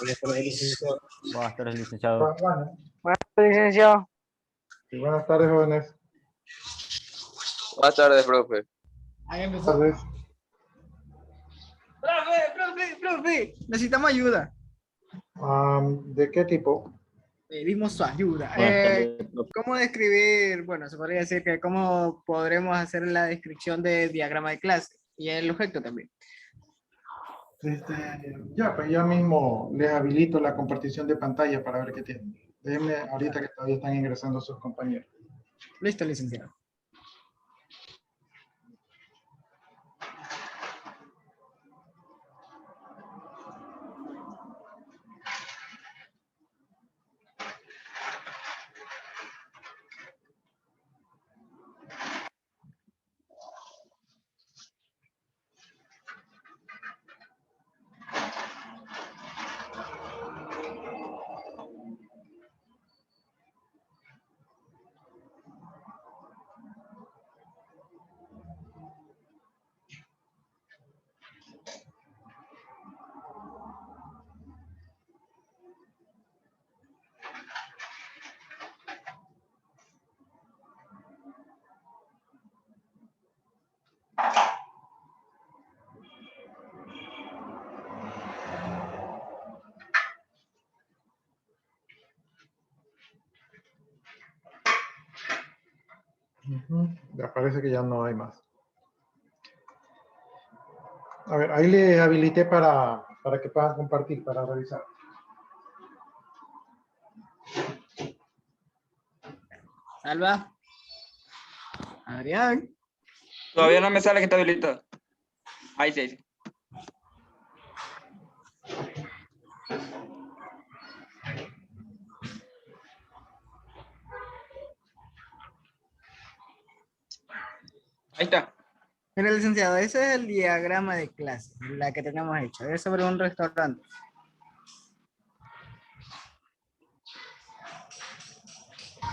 Buenas tardes, licenciado. Buenas tardes, licenciado. Bueno, Buenas tardes, licenciado. y buenas tardes, jóvenes. Buenas tardes, profe. Ahí Buenas empezó. tardes. Profe, necesitamos ayuda. ¿De qué tipo? Pedimos su ayuda. Buenas tardes, profe. ¿Cómo describir, bueno, se podría decir que cómo podremos hacer la descripción de diagrama de clase y el objeto también? Pues ya mismo les habilito la compartición de pantalla para ver qué tienen. Déjenme ahorita que todavía están ingresando sus compañeros. Listo, licenciado. Ya parece que ya no hay más. A ver, ahí les habilité para que puedan compartir, para revisar. Salva. Adrián. Todavía no me sale que está habilitado. Ahí sí. Ahí está. Mira, licenciado, ese es el diagrama de clase, la que tenemos hecho. Es sobre un restaurante.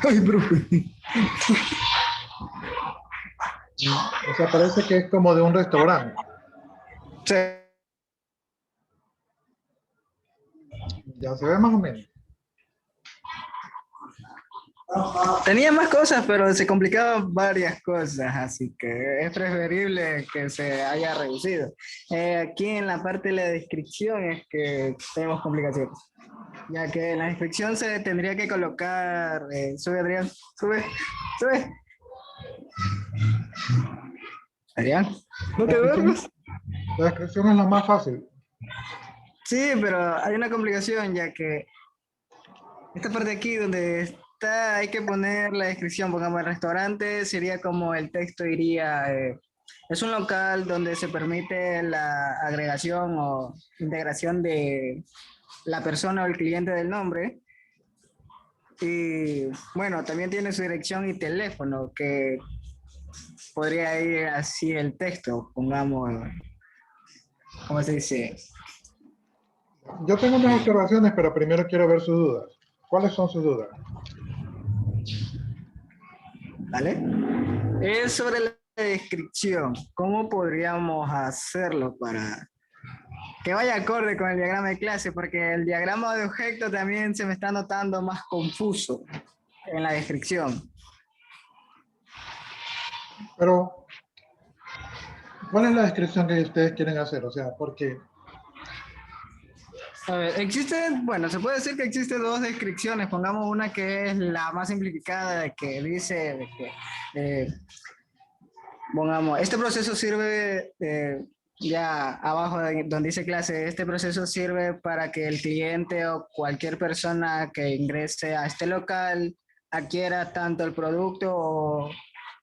Ay, profe. O sea, parece que es como de un restaurante. Sí. Ya se ve más o menos. Tenía más cosas, pero se complicaban varias cosas, así que es preferible que se haya reducido. Aquí en la parte de la descripción es que tenemos complicaciones, ya que en la descripción se tendría que colocar, sube Adrián, sube. Adrián, no te duermas. La descripción es la más fácil. Sí, pero hay una complicación, ya que esta parte aquí donde está, hay que poner la descripción, pongamos el restaurante, sería como el texto iría, es un local donde se permite la agregación o integración de la persona o el cliente del nombre. Y bueno, también tiene su dirección y teléfono, que podría ir así el texto, pongamos, ¿cómo se dice? Yo tengo unas observaciones, pero primero quiero ver sus dudas. ¿Cuáles son sus dudas? ¿Vale? Es sobre la descripción. ¿Cómo podríamos hacerlo para que vaya acorde con el diagrama de clase? Porque el diagrama de objeto también se me está notando más confuso en la descripción. Pero, ¿cuál es la descripción que ustedes quieren hacer? O sea, porque A ver, existen, bueno, se puede decir que existen dos descripciones. Pongamos una que es la más simplificada, de que dice de que, pongamos, este proceso sirve, ya abajo donde dice clase, este proceso sirve para que el cliente o cualquier persona que ingrese a este local adquiera tanto el producto o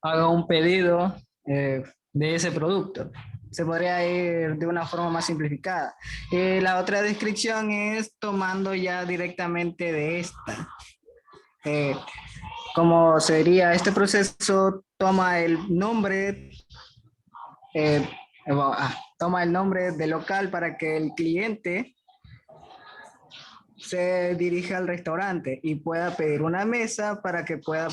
haga un pedido de ese producto. Se podría ir de una forma más simplificada. La otra descripción es tomando ya directamente de esta. Como sería este proceso, toma el nombre, toma el nombre del local para que el cliente se dirija al restaurante y pueda pedir una mesa para que pueda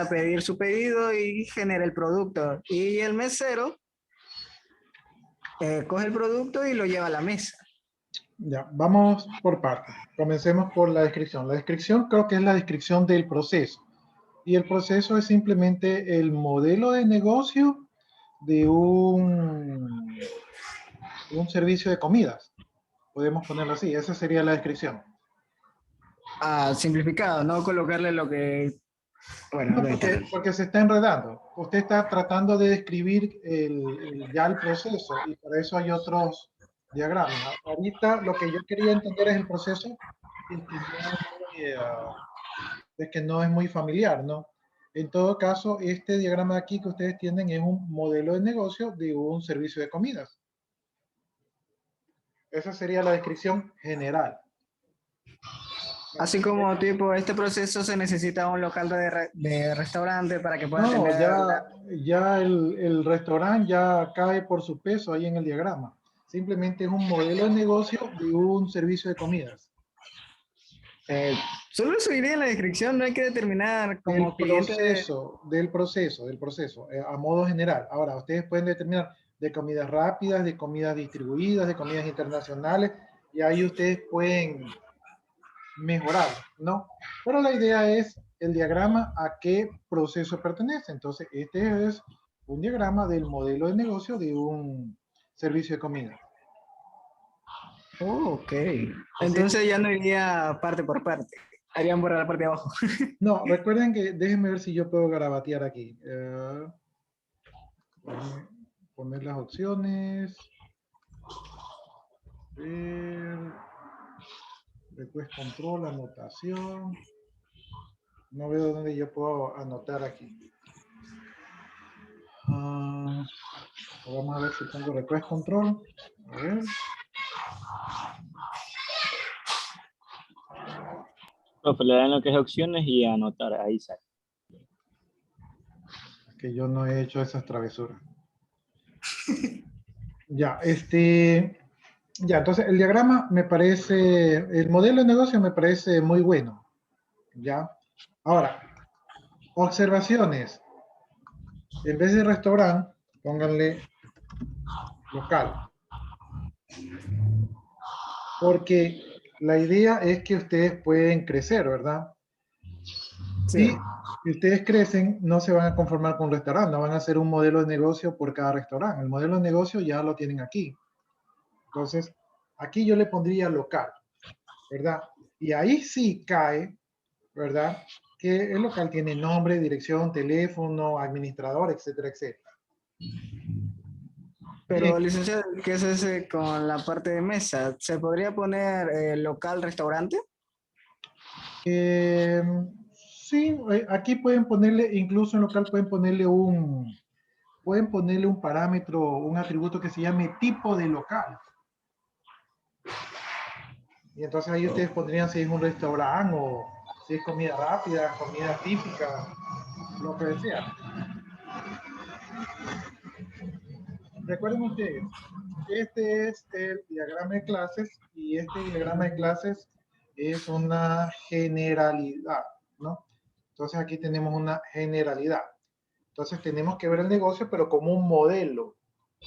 pedir su pedido y genere el producto. Y el mesero coge el producto y lo lleva a la mesa. Ya, vamos por partes. Comencemos por la descripción. La descripción creo que es la descripción del proceso. Y el proceso es simplemente el modelo de negocio de un servicio de comidas. Podemos ponerlo así. Esa sería la descripción. Simplificado, no colocarle lo que, bueno, No, lo entiendo. porque se está enredando. Usted está tratando de describir ya el proceso y para eso hay otros diagramas. Ahorita lo que yo quería entender es el proceso y que no es muy familiar, ¿no? En todo caso, este diagrama de aquí que ustedes tienen es un modelo de negocio de un servicio de comidas. Esa sería la descripción general. Así como tipo, este proceso se necesita un local de restaurante para que pueda No, atender ya el restaurante ya cae por su peso ahí en el diagrama. Simplemente es un modelo de negocio de un servicio de comidas. eh, solo eso iría en la descripción, no hay que determinar como cliente Del proceso, a modo general. Ahora, ustedes pueden determinar de comidas rápidas, de comidas distribuidas, de comidas internacionales, y ahí ustedes pueden mejorar, ¿no? Pero la idea es el diagrama a qué proceso pertenece. Entonces, este es un diagrama del modelo de negocio de un servicio de comida. Oh, ok. Así es. Entonces ya no iría parte por parte. Harían borrar la parte de abajo. No, recuerden que, déjenme ver si yo puedo garabatear aquí. Poner las opciones. Ver, request control, anotación. No veo dónde yo puedo anotar aquí. Vamos a ver si tengo request control. A ver. Profe, le dan lo que es opciones y anotar, ahí sale. Que yo no he hecho esas travesuras. Ya, ya, entonces el diagrama me parece, el modelo de negocio me parece muy bueno. Ya. Ahora, observaciones. En vez de restaurante, pónganle local. Porque la idea es que ustedes pueden crecer, ¿verdad? Sí. Y si ustedes crecen, no se van a conformar con un restaurante, no van a hacer un modelo de negocio por cada restaurante. El modelo de negocio ya lo tienen aquí. Entonces, aquí yo le pondría local, ¿verdad? Y ahí sí cae, ¿verdad? Que el local tiene nombre, dirección, teléfono, administrador, etcétera, etcétera. Bien. Pero, licenciado, ¿qué es ese con la parte de mesa? ¿Se podría poner local restaurante? Eh, sí, aquí pueden ponerle, incluso en local pueden ponerle un parámetro, un atributo que se llame tipo de local. Y entonces ahí ustedes pondrían si es un restaurante o si es comida rápida, comida típica, lo que sea. Recuerden ustedes, este es el diagrama de clases y este diagrama de clases es una generalidad, ¿no? Entonces aquí tenemos una generalidad. Entonces tenemos que ver el negocio, pero como un modelo.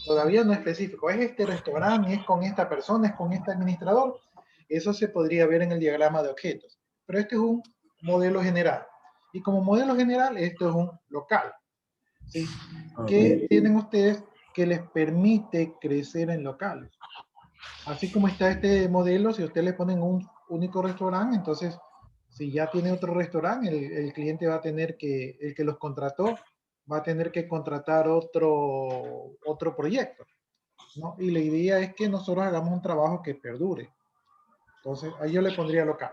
Todavía no específico. Es este restaurante, es con esta persona, es con este administrador. Eso se podría ver en el diagrama de objetos. Pero este es un modelo general. Y como modelo general, esto es un local. ¿Sí? ¿Qué tienen ustedes que les permite crecer en locales? Así como está este modelo, si ustedes le ponen un único restaurante, entonces, si ya tiene otro restaurante, el cliente va a tener que, el que los contrató, va a tener que contratar otro proyecto, ¿no? Y la idea es que nosotros hagamos un trabajo que perdure. Entonces, ahí yo le pondría local.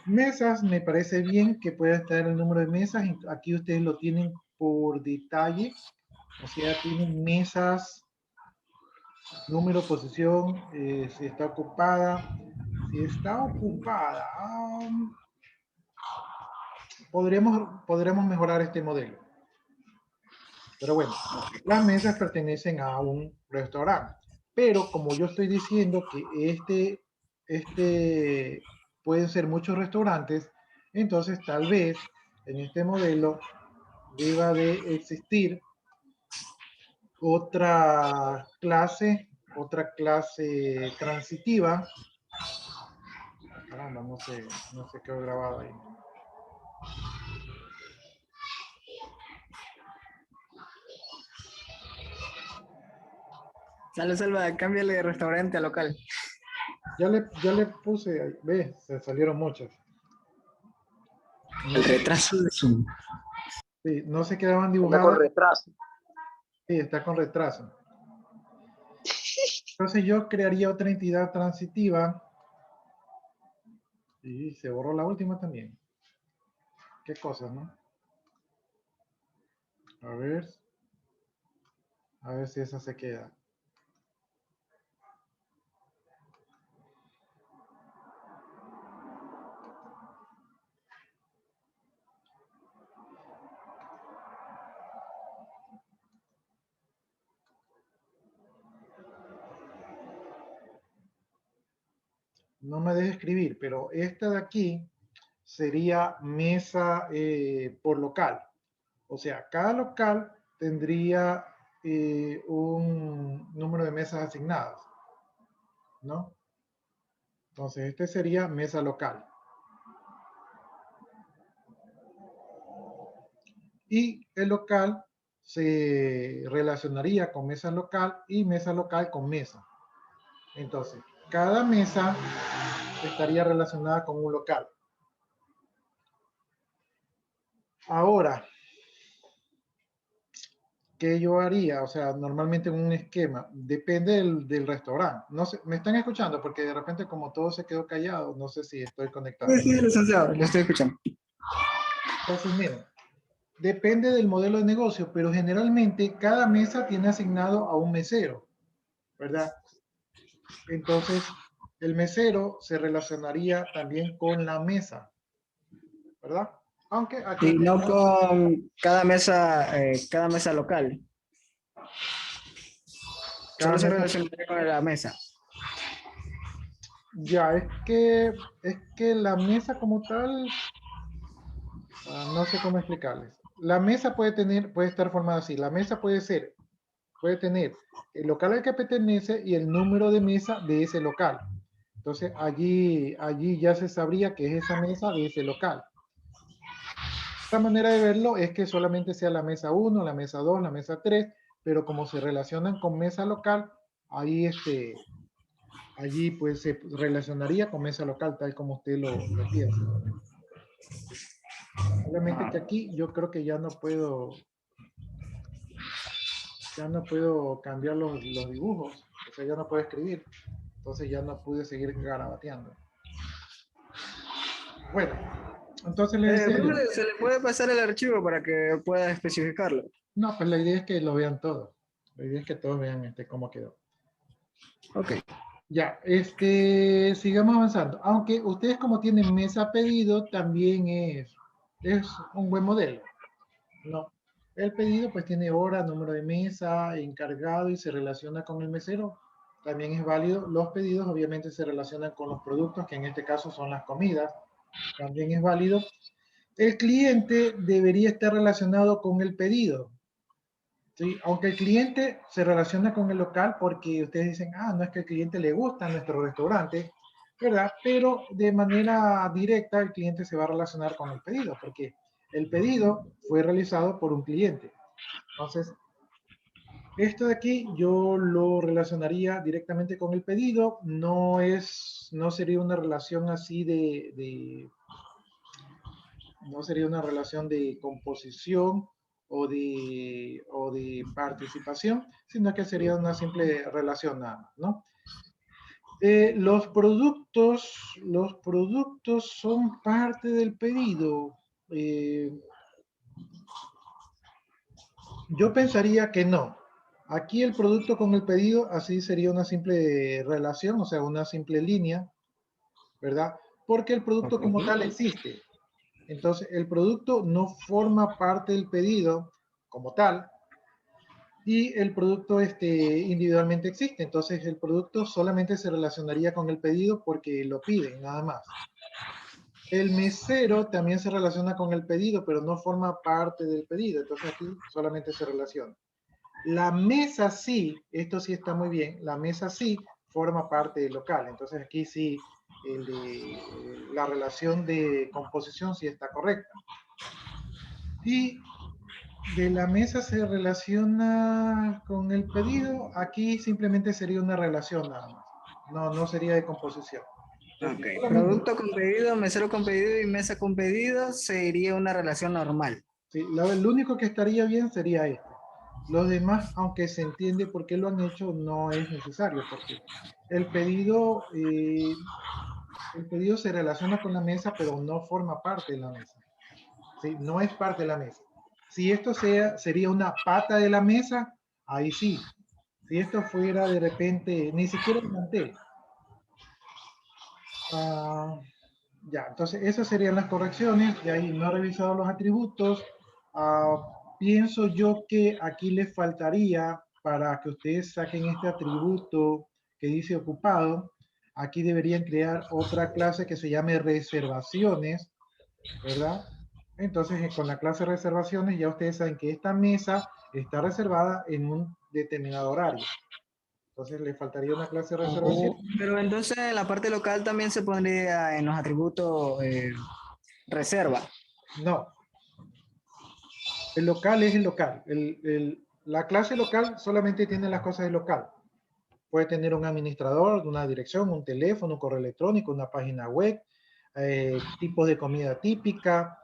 Mesas, me parece bien que pueda estar el número de mesas. Aquí ustedes lo tienen por detalle. O sea, tienen mesas, número, posición, si está ocupada. Si está ocupada, podremos mejorar este modelo. Pero bueno, las mesas pertenecen a un restaurante. Pero como yo estoy diciendo que pueden ser muchos restaurantes, entonces tal vez en este modelo deba de existir otra clase otra clase transitiva. Caramba, no sé qué he grabado ahí. Salva, cámbiale de restaurante a local. Ya le puse, ahí. Ve, se salieron muchas. El retraso de Zoom. Sí, no se quedaban Anda con dibujadas. retraso. Sí, está con retraso. Entonces yo crearía otra entidad transitiva. Y se borró la última también. Qué cosas, ¿no? A ver si esa se queda. No me deje escribir, pero esta de aquí sería mesa por local. O sea, cada local tendría un número de mesas asignadas, ¿no? Entonces, este sería mesa local. Y el local se relacionaría con mesa local y mesa local con mesa. Entonces, cada mesa estaría relacionada con un local. Ahora, ¿qué yo haría? O sea, normalmente un esquema, depende del restaurante. No sé, ¿me están escuchando? Porque de repente como todo se quedó callado, no sé si estoy conectado. Sí, licenciado, lo estoy escuchando. Entonces, miren, depende del modelo de negocio, pero generalmente cada mesa tiene asignado a un mesero, ¿verdad? Entonces, el mesero se relacionaría también con la mesa, ¿verdad? Aunque aquí... Y no con cada mesa local. cada Solo se mesa... relacionaría con la mesa. Ya, es que la mesa como tal, no sé cómo explicarles. La mesa puede estar formada así. La mesa puede tener el local al que pertenece y el número de mesa de ese local. Entonces, allí ya se sabría que es esa mesa de ese local. Esta manera de verlo es que solamente sea la mesa 1, la mesa 2, la mesa 3, pero como se relacionan con mesa local, ahí allí pues se relacionaría con mesa local, tal como usted lo piensa. Obviamente que aquí yo creo que ya no puedo cambiar los dibujos, o sea, ya no puedo escribir, entonces ya no pude seguir garabateando. Bueno, entonces le decía yo, Se le puede pasar el archivo para que pueda especificarlo. no, pues la idea es que lo vean todos, la idea es que todos vean cómo quedó. Ok. Ya, sigamos avanzando, aunque ustedes como tienen mesa pedido, también es un buen modelo, ¿no? El pedido pues tiene hora, número de mesa, encargado y se relaciona con el mesero. También es válido. Los pedidos obviamente se relacionan con los productos, que en este caso son las comidas. También es válido. El cliente debería estar relacionado con el pedido. ¿Sí? Aunque el cliente se relaciona con el local porque ustedes dicen, no es que al cliente le gusta nuestro restaurante, ¿verdad? Pero de manera directa el cliente se va a relacionar con el pedido porque el pedido fue realizado por un cliente. Entonces, esto de aquí yo lo relacionaría directamente con el pedido, no sería una relación así no sería una relación de composición o de participación, sino que sería una simple relación nada más, ¿no? Los productos son parte del pedido. Yo pensaría que no. Aquí el producto con el pedido, así sería una simple relación, o sea, una simple línea, ¿verdad? Porque el producto como tal existe. Entonces, el producto no forma parte del pedido como tal y el producto individualmente existe. Entonces, el producto solamente se relacionaría con el pedido porque lo piden, nada más. El mesero también se relaciona con el pedido, pero no forma parte del pedido. Entonces, aquí solamente se relaciona. La mesa sí, esto sí está muy bien, la mesa sí forma parte del local. Entonces aquí sí, la relación de composición sí está correcta. Y de la mesa se relaciona con el pedido, aquí simplemente sería una relación nada más. No, no sería de composición. Ok. Solamente, Producto con pedido, mesero con pedido y mesa con pedido sería una relación normal. sí, lo único que estaría bien sería este. Los demás, aunque se entiende por qué lo han hecho, no es necesario, porque el pedido, eh, el pedido se relaciona con la mesa, pero no forma parte de la mesa. ¿Sí? No es parte de la mesa. Si esto sería una pata de la mesa, ahí sí. Si esto fuera de repente, ni siquiera el mantel. Ah, ya, entonces esas serían las correcciones. De ahí no he revisado los atributos. Ah, pienso yo que aquí les faltaría para que ustedes saquen este atributo que dice ocupado. Aquí deberían crear otra clase que se llame reservaciones, ¿verdad? Entonces, con la clase reservaciones ya ustedes saben que esta mesa está reservada en un determinado horario. Entonces, le faltaría una clase de reservación. Pero entonces en la parte local también se pondría en los atributos reserva. No, el local es el local. La clase local solamente tiene las cosas del local. Puede tener un administrador, una dirección, un teléfono, un correo electrónico, una página web, tipos de comida típica,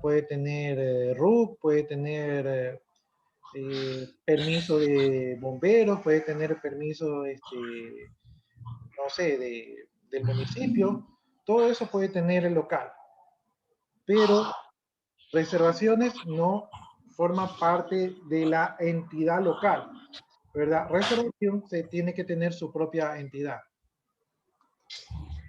puede tener RUC, puede tener permiso de bomberos, puede tener permiso, no sé, del municipio. Todo eso puede tener el local. Pero reservaciones no forma parte de la entidad local, ¿verdad? Reservación se tiene que tener su propia entidad.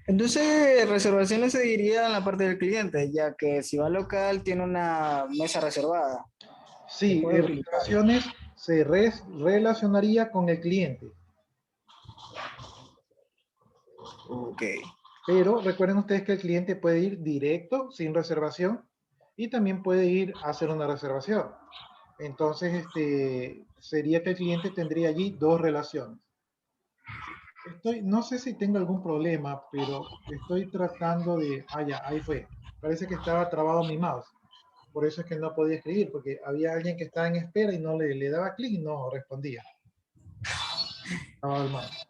Entonces, reservaciones se diría en la parte del cliente, ya que si va al local tiene una mesa reservada que Sí, puede utilizar. reservaciones se relacionaría con el cliente. Ok. Pero recuerden ustedes que el cliente puede ir directo, sin reservación, y también puede ir a hacer una reservación. Entonces, sería que el cliente tendría allí dos relaciones. No sé si tengo algún problema, pero estoy tratando de... Ah, ya, ahí fue. Parece que estaba trabado mi mouse. Por eso es que no podía escribir, porque había alguien que estaba en espera y no le daba clic y no respondía. Trabado el mouse.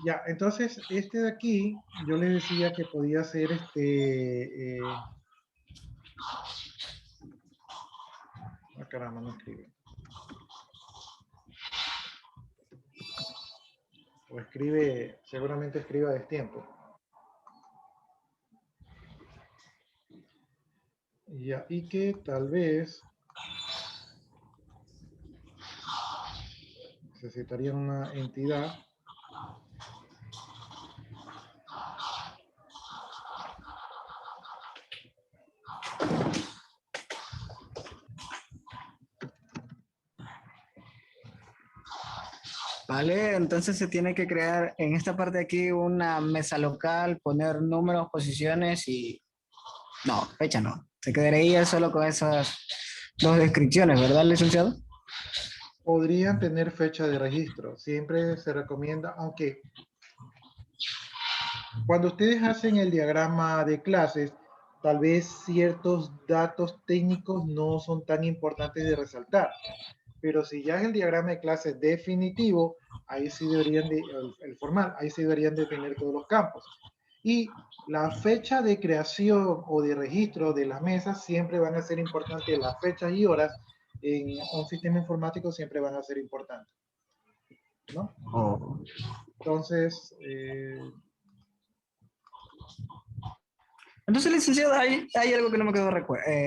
Ya, entonces este de aquí, yo les decía que podía ser caramba, no escribe. O escribe, seguramente escribe a destiempo. Ya, y que tal vez necesitarían una entidad. Vale, entonces se tiene que crear en esta parte de aquí una mesa local, poner números, posiciones y... No, fecha no. Se quedaría solo con esas dos descripciones, ¿verdad, licenciado? Podrían tener fecha de registro. Siempre se recomienda, aunque cuando ustedes hacen el diagrama de clases, tal vez ciertos datos técnicos no son tan importantes de resaltar. Pero si ya es el diagrama de clases definitivo, ahí sí deberían el formal, ahí sí deberían de tener todos los campos. Y la fecha de creación o de registro de las mesas siempre van a ser importantes, las fechas y horas en un sistema informático siempre van a ser importantes, ¿no? Oh. Entonces, Entonces, licenciado, hay algo que no me quedó,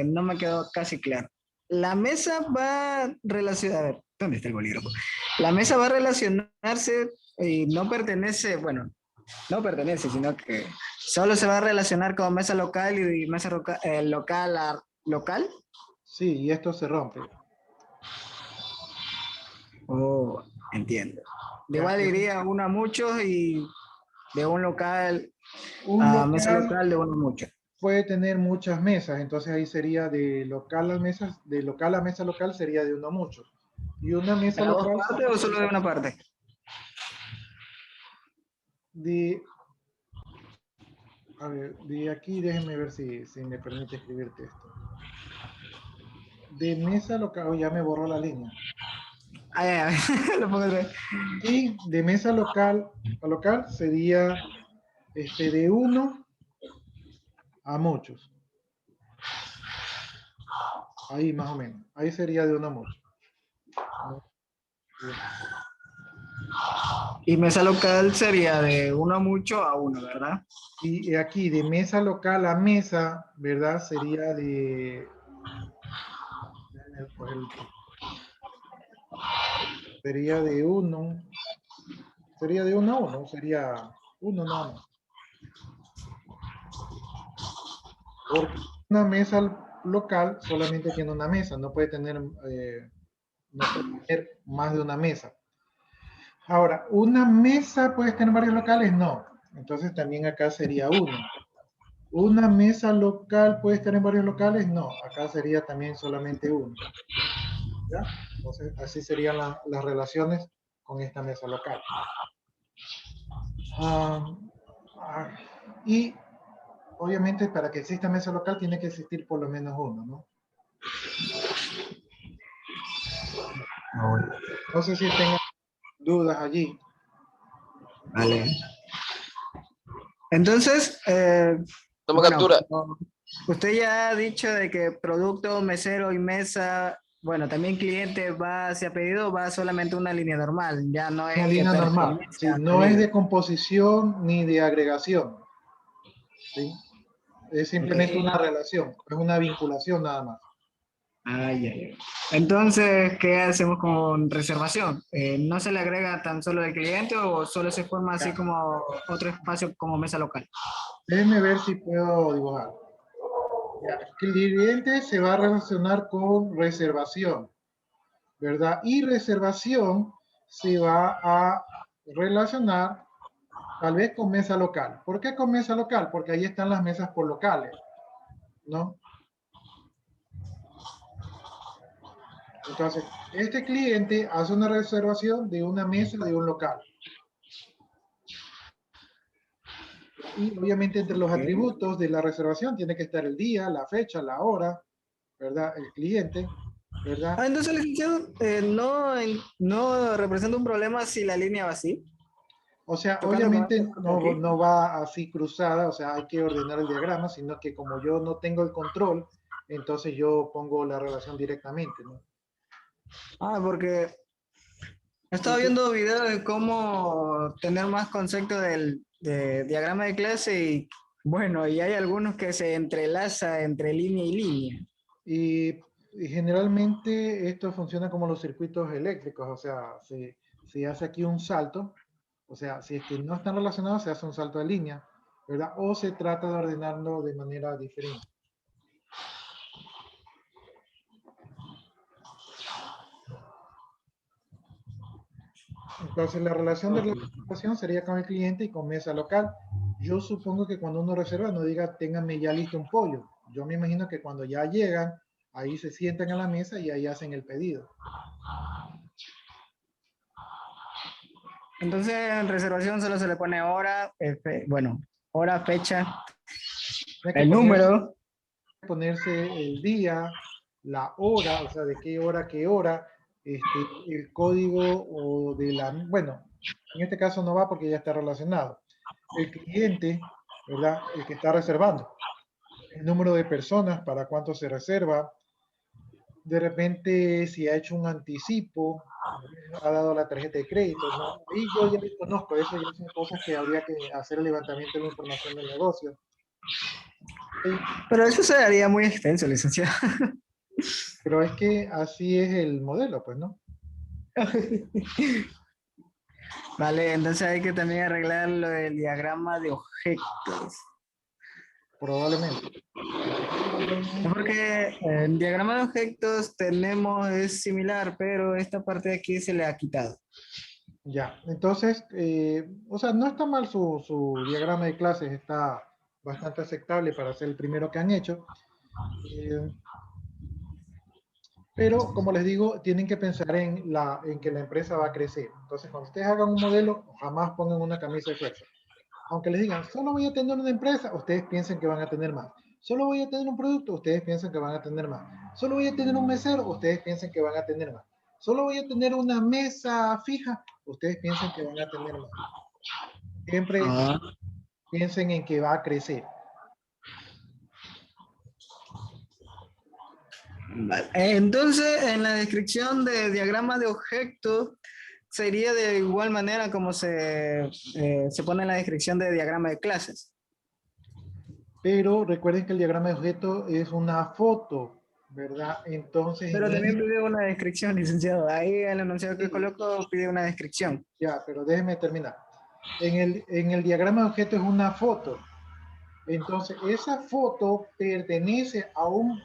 no me quedó casi claro. La mesa va relacionada, a ver, ¿dónde está el bolígrafo? La mesa va a relacionarse y no pertenece, bueno, no pertenece, sino que solo se va a relacionar con mesa local y mesa local a local. sí, y esto se rompe. Oh, entiendo. De Ya, igual diría uno a muchos y de un local un a mesa local local de uno a muchos. puede tener muchas mesas, entonces ahí sería de local a mesa local sería de uno a muchos. Y una mesa ¿De las dos local partes o solo de una parte? de, a ver, de aquí déjenme ver si me permite escribirte esto. De mesa local, oh, ya me borró la línea. Ah, ya, lo pongo otra vez. Y de mesa local a local sería de uno a muchos. Ahí más o menos. Ahí sería de uno a muchos. Y mesa local sería de uno a mucho a uno, ¿verdad? Y aquí de mesa local a mesa, ¿verdad? Sería de... déjenme coger el- Sería de uno. Sería de uno a uno. Sería uno nada más. Porque una mesa local solamente tiene una mesa. No puede tener, no puede tener más de una mesa. Ahora, ¿una mesa puede tener varios locales? No. Entonces también acá sería uno. ¿Una mesa local puede estar en varios locales? No. Acá sería también solamente uno. ¿Ya? Entonces, así serían las relaciones con esta mesa local. Ah, ah, y obviamente para que exista mesa local tiene que existir por lo menos uno, ¿no? No sé si tengan dudas allí. Vale. Entonces, Toma bueno, captura. como usted ya ha dicho de que producto, mesero y mesa, bueno, también cliente va hacia pedido, va solamente una línea normal, ya no Una es que línea normal, pertenece ¿sí? a No es pedido. de composición ni de agregación, ¿sí? Es Ok. simplemente una relación, es una vinculación nada más. Ay, ay, ay. Entonces, ¿qué hacemos con reservación? ¿No se le agrega tan solo el cliente o solo se forma así Ya. como otro espacio como mesa local? Déjenme ver si puedo dibujar. Ya. Cliente se va a relacionar con reservación, ¿verdad? Y reservación se va a relacionar tal vez con mesa local. ¿Por qué con mesa local? Porque ahí están las mesas por locales, ¿no? Entonces, este cliente hace una reservación de una mesa de un local. Y obviamente entre los atributos de la reservación tiene que estar el día, la fecha, la hora, ¿verdad? El cliente, Ah, ¿verdad? entonces, licenciado, no representa un problema si la línea va así, O sea, tocando con obviamente esta parte de aquí. no va así cruzada, o sea, hay que ordenar el diagrama, sino que como yo no tengo el control, entonces yo pongo la relación directamente, ¿no? Ah, porque estaba Porque, viendo videos de cómo tener más concepto de diagrama de clase y bueno, y hay algunos que se entrelaza entre línea y línea. y, y generalmente esto funciona como los circuitos eléctricos, o sea, se hace aquí un salto, o sea, si es que no están relacionados, se hace un salto de línea, ¿verdad? O se trata de ordenarlo de manera diferente. Entonces, la relación de reservación sería con el cliente y con mesa local. Yo supongo que cuando uno reserva no diga, ténganme ya listo un pollo. Yo me imagino que cuando ya llegan, ahí se sientan a la mesa y ahí hacen el pedido. Entonces, en reservación solo se le pone hora, bueno, hora, fecha, Tiene que el número. ponerse el día, la hora, o sea, de qué hora, el código o de la, bueno, en este caso no va porque ya está relacionado. El cliente, ¿verdad? El que está reservando. El número de personas, para cuánto se reserva, de repente si ha hecho un anticipo, ha dado la tarjeta de crédito, ¿no? Y yo ya conozco, eso ya son cosas que habría que hacer el levantamiento de la información del negocio. Sí, Pero eso se haría muy extenso, licenciado. pero es que así es el modelo, pues, ¿no? Vale, entonces hay que también arreglar lo del diagrama de objetos. Probablemente. Porque el diagrama de objetos tenemos, es similar, pero esta parte de aquí se le ha quitado. Ya, entonces, o sea, no está mal su diagrama de clases, está bastante aceptable para ser el primero que han hecho. Eh, Pero, como les digo, tienen que pensar en que la empresa va a crecer. Entonces, cuando ustedes hagan un modelo, jamás pongan una camisa de fuerza. Aunque les digan, solo voy a tener una empresa, ustedes piensen que van a tener más. Solo voy a tener un producto, ustedes piensan que van a tener más. Solo voy a tener un mesero, ustedes piensan que van a tener más. Solo voy a tener una mesa fija, ustedes piensan que van a tener más. Siempre Ah, piensen en que va a crecer. vale. Entonces, en la descripción de diagrama de objeto, sería de igual manera como se pone en la descripción de diagrama de clases. Pero recuerden que el diagrama de objeto es una foto, ¿verdad? Entonces, Pero también pide una descripción, licenciado. Ahí el enunciado que coloco pide una descripción. ya, pero déjenme terminar. En el diagrama de objeto es una foto. Entonces, esa foto pertenece a un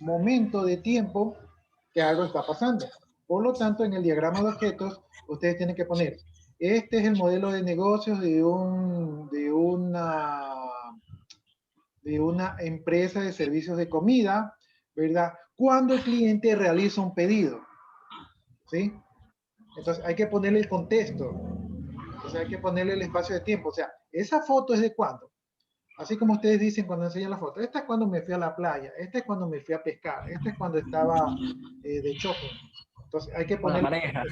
momento de tiempo que algo está pasando. Por lo tanto, en el diagrama de objetos, ustedes tienen que poner, este es el modelo de negocios de una empresa de servicios de comida, ¿verdad? Cuando el cliente realiza un pedido, ¿sí? Entonces, hay que ponerle el contexto, o sea, hay que ponerle el espacio de tiempo. O sea, esa foto es de cuándo. Así como ustedes dicen cuando enseñan la foto, esta es cuando me fui a la playa, esta es cuando me fui a pescar, esta es cuando estaba de shopping. Entonces hay que Con la poner. pareja.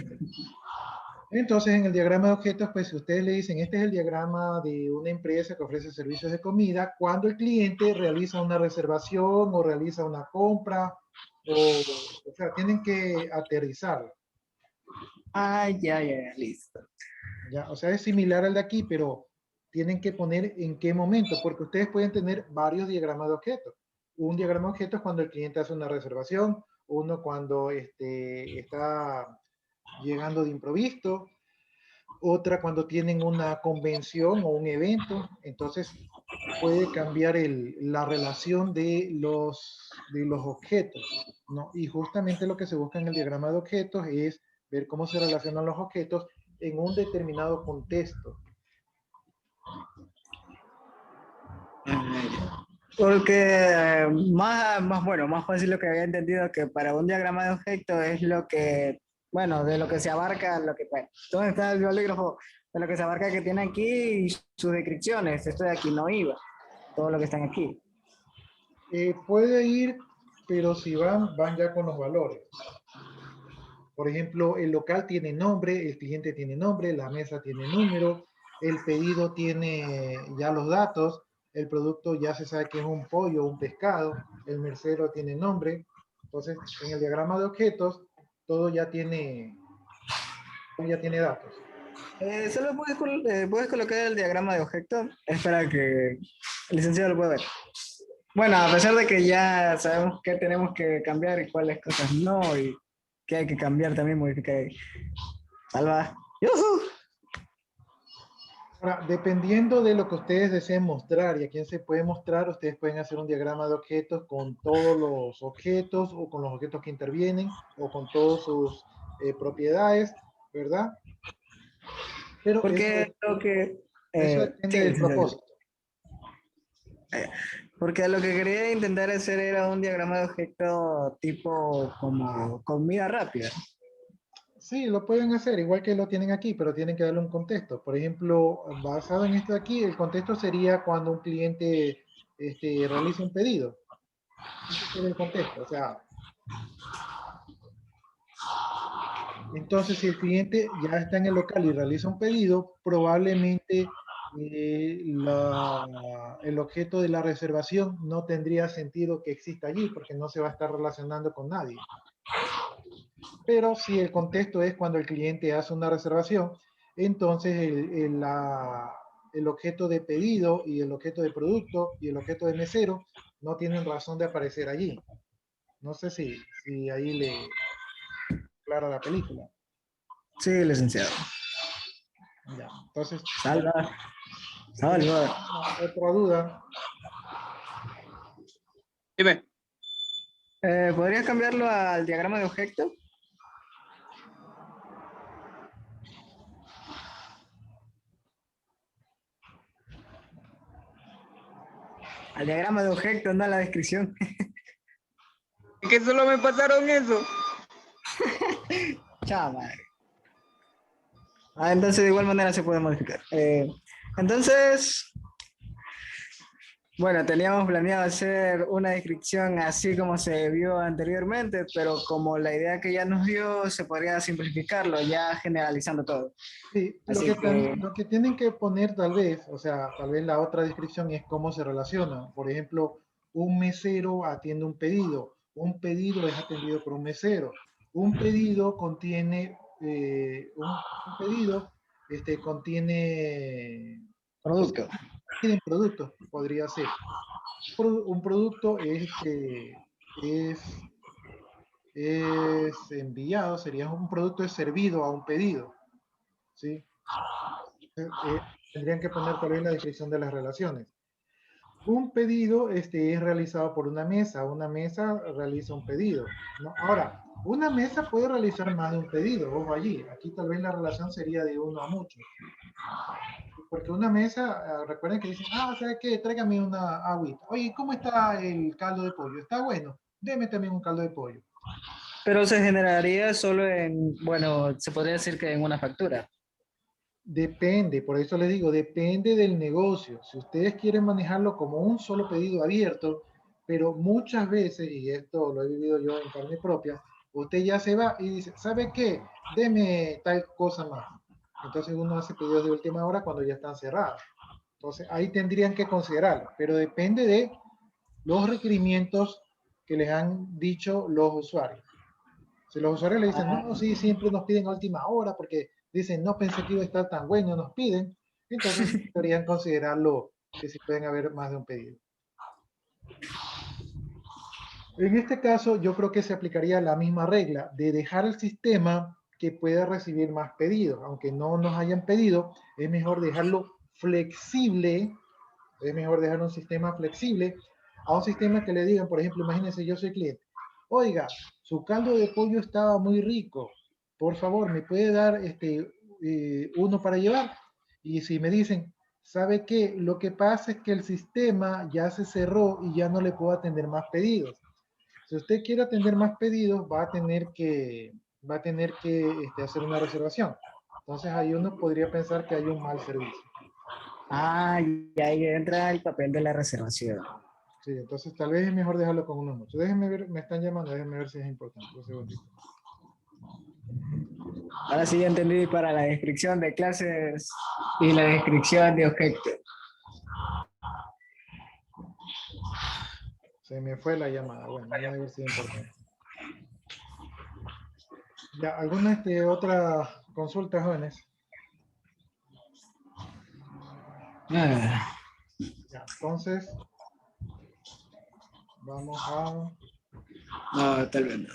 Entonces en el diagrama de objetos, pues si ustedes le dicen, este es el diagrama de una empresa que ofrece servicios de comida, cuando el cliente realiza una reservación o realiza una compra, o sea, tienen que aterrizarlo. Ah, ya, listo. ¿Ya? O sea, es similar al de aquí, pero tienen que poner en qué momento, porque ustedes pueden tener varios diagramas de objetos. Un diagrama de objetos cuando el cliente hace una reservación, uno cuando está llegando de improviso, otra cuando tienen una convención o un evento. Entonces puede cambiar la relación de los objetos, ¿no? Y justamente lo que se busca en el diagrama de objetos es ver cómo se relacionan los objetos en un determinado contexto. Porque más fácil lo que había entendido que para un diagrama de objeto es lo que, bueno, de lo que se abarca, bueno, ¿dónde está el bolígrafo? De lo que se abarca que tiene aquí y sus descripciones. Esto de aquí no iba, todo lo que están aquí. Puede ir, pero si van ya con los valores. Por ejemplo, el local tiene nombre, el cliente tiene nombre, la mesa tiene número, el pedido tiene ya los datos, el producto ya se sabe que es un pollo o un pescado, el mesero tiene nombre. Entonces, en el diagrama de objetos, todo ya tiene datos. Solo puedes colocar el diagrama de objeto. Es para que el licenciado lo pueda ver. Bueno, a pesar de que ya sabemos qué tenemos que cambiar y cuáles cosas no, y qué hay que cambiar también, modificar ahí. Salva. ¡Yujú! Ahora, dependiendo de lo que ustedes deseen mostrar y a quién se puede mostrar, ustedes pueden hacer un diagrama de objetos con todos los objetos o con los objetos que intervienen o con todas sus propiedades, ¿verdad? Pero eso, Porque lo que... eso depende sí, del sí, sí. propósito. Porque lo que quería intentar hacer era un diagrama de objeto tipo como comida rápida. Sí, lo pueden hacer, igual que lo tienen aquí, pero tienen que darle un contexto. Por ejemplo, basado en esto de aquí, el contexto sería cuando un cliente realiza un pedido. Ese sería el contexto. O sea, entonces, si el cliente ya está en el local y realiza un pedido, probablemente el objeto de la reservación no tendría sentido que exista allí porque no se va a estar relacionando con nadie. Pero si el contexto es cuando el cliente hace una reservación, entonces el objeto de pedido y el objeto de producto y el objeto de mesero no tienen razón de aparecer allí. No sé si ahí le aclara la película. Sí, licenciado. Ya, entonces, Salva. si tienen Salva. otra duda, Dime. ¿Podrías cambiarlo al diagrama de objeto? Al diagrama de objeto, no a la descripción. Es que solo me pasaron eso. Chao, madre. Entonces de igual manera se puede modificar. Entonces, bueno, teníamos planeado hacer una descripción así como se vio anteriormente, pero como la idea que ya nos dio, se podría simplificarlo, ya generalizando todo. Sí, Así que, lo que tienen que poner tal vez, o sea, tal vez la otra descripción es cómo se relacionan. Por ejemplo, un mesero atiende un pedido. Un pedido es atendido por un mesero. Un pedido contiene, un pedido contiene, o sea, producto. piden productos, podría ser. Un producto es enviado, sería un producto es servido a un pedido, ¿sí? Tendrían que poner tal vez la descripción de las relaciones. Un pedido es realizado por una mesa realiza un pedido, ¿no? Ahora, una mesa puede realizar más de un pedido, ojo allí, aquí tal vez la relación sería de uno a muchos, porque una mesa, recuerden que dicen, ¿sabes qué? Tráigame una agüita. Oye, ¿cómo está el caldo de pollo? ¿Está bueno? Deme también un caldo de pollo. Pero se generaría solo en, bueno, se podría decir que en una factura. Depende, por eso les digo, depende del negocio. Si ustedes quieren manejarlo como un solo pedido abierto, pero muchas veces, y esto lo he vivido yo en carne propia, usted ya se va y dice, ¿sabe qué? Deme tal cosa más. Entonces uno hace pedidos de última hora cuando ya están cerrados. Entonces ahí tendrían que considerarlo, pero depende de los requerimientos que les han dicho los usuarios. Si los usuarios le dicen, no, sí, siempre nos piden a última hora porque dicen, no pensé que iba a estar tan bueno, nos piden, entonces deberían considerarlo que si pueden haber más de un pedido. En este caso, yo creo que se aplicaría la misma regla de dejar el sistema que pueda recibir más pedidos. Aunque no nos hayan pedido, es mejor dejarlo flexible, es mejor dejar un sistema flexible a un sistema que le digan, por ejemplo, imagínense, yo soy cliente. Oiga, su caldo de pollo estaba muy rico. Por favor, ¿me puede dar uno para llevar? Y si me dicen, ¿sabe qué? Lo que pasa es que el sistema ya se cerró y ya no le puedo atender más pedidos. Si usted quiere atender más pedidos, va a tener que hacer una reservación. Entonces ahí uno podría pensar que hay un mal servicio. Y ahí entra el papel de la reservación. Sí, entonces tal vez es mejor dejarlo con uno mucho. Déjenme ver, me están llamando, déjenme ver si es importante. Un segundito. Ahora sí ya entendí para la descripción de clases y la descripción de objetos. Se me fue la llamada. Bueno, no debe ser importante. Ya, ¿alguna otra consulta, jóvenes? Ah, Ya, entonces vamos a... no, tal vez no.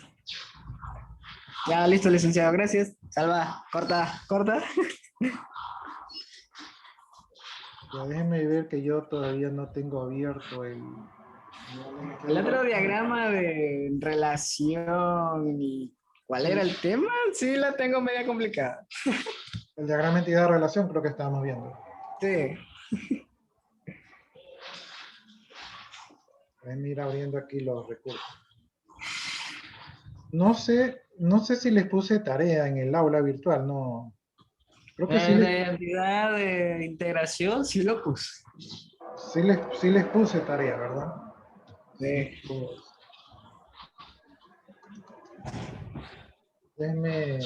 Ya, listo, licenciado, gracias. Salva, corta, corta. Ya, déjenme ver que yo todavía no tengo abierto el... El otro diagrama de relación y cuál era el tema, sí la tengo media complicada. El diagrama entidad-relación creo que estábamos viendo. Sí. Déjenme ir abriendo aquí los recursos. No sé si les puse tarea en el aula virtual, no. Creo que De identidad de integración, sí lo puse. sí les puse tarea, ¿verdad? Sí. Déjenme,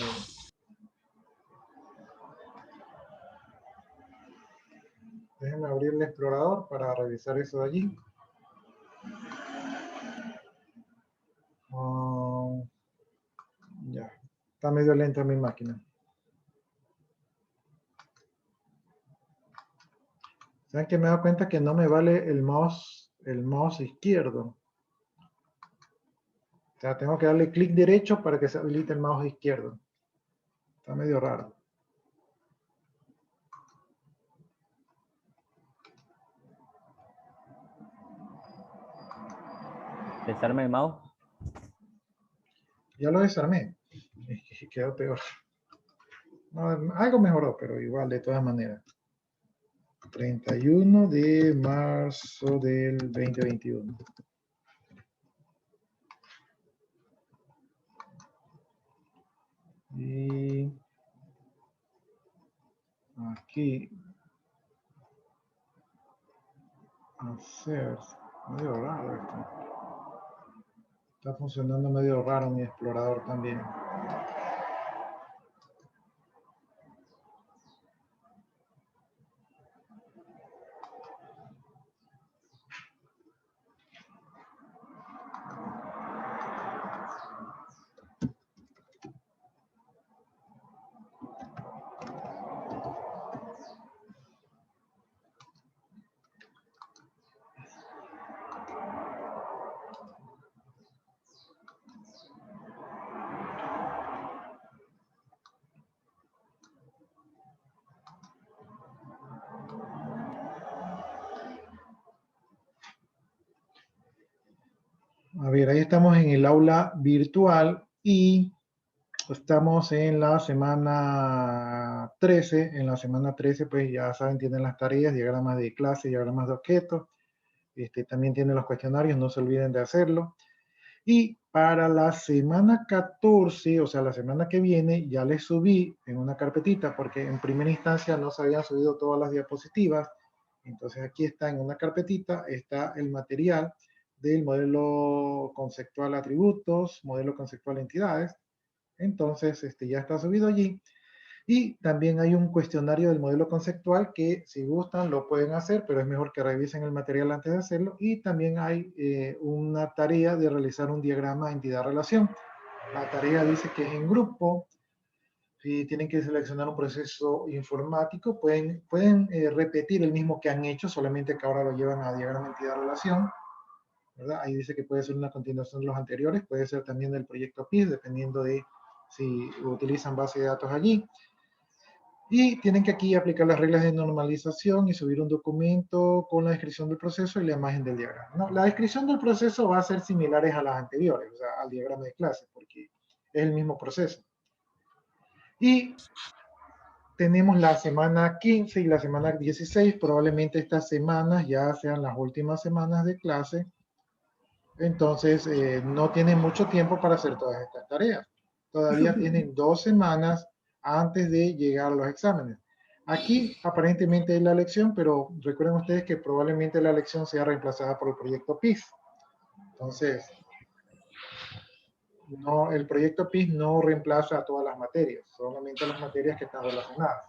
déjenme abrir el explorador para revisar eso de allí. Ya, está medio lenta mi máquina. ¿Saben que me he dado cuenta que no me vale el mouse izquierdo? O sea, tengo que darle clic derecho para que se habilite el mouse izquierdo. Está medio raro. Desarme el mouse. Ya lo desarmé. Quedó peor. No, algo mejoró, pero igual de todas maneras. 31 de marzo del 2021. aquí hacer, medio raro esto. Está funcionando medio raro mi explorador también. A ver, ahí estamos en el aula virtual y estamos en la semana 13. En la semana 13, pues ya saben, tienen las tareas, diagramas de clase, diagramas de objetos. También tienen los cuestionarios, no se olviden de hacerlo. Y para la semana 14, o sea, la semana que viene, ya les subí en una carpetita, porque en primera instancia no se habían subido todas las diapositivas. Entonces aquí está en una carpetita, está el material del modelo conceptual atributos, modelo conceptual entidades. Entonces, ya está subido allí. Y también hay un cuestionario del modelo conceptual que si gustan lo pueden hacer, pero es mejor que revisen el material antes de hacerlo. Y también hay una tarea de realizar un diagrama entidad-relación. La tarea dice que es en grupo. Si tienen que seleccionar un proceso informático, pueden repetir el mismo que han hecho, solamente que ahora lo llevan a diagrama entidad-relación. ¿Verdad? Ahí dice que puede ser una continuación de los anteriores, puede ser también del proyecto PIS, dependiendo de si utilizan base de datos allí. Y tienen que aquí aplicar las reglas de normalización y subir un documento con la descripción del proceso y la imagen del diagrama. No, la descripción del proceso va a ser similares a las anteriores, o sea, al diagrama de clase, porque es el mismo proceso. Y tenemos la semana 15 y la semana 16, probablemente estas semanas ya sean las últimas semanas de clase. Entonces, no tienen mucho tiempo para hacer todas estas tareas. Todavía tienen 2 semanas antes de llegar a los exámenes. Aquí aparentemente es la lección, pero recuerden ustedes que probablemente la lección sea reemplazada por el proyecto PIS. Entonces, no, el proyecto PIS no reemplaza a todas las materias, solamente las materias que están relacionadas.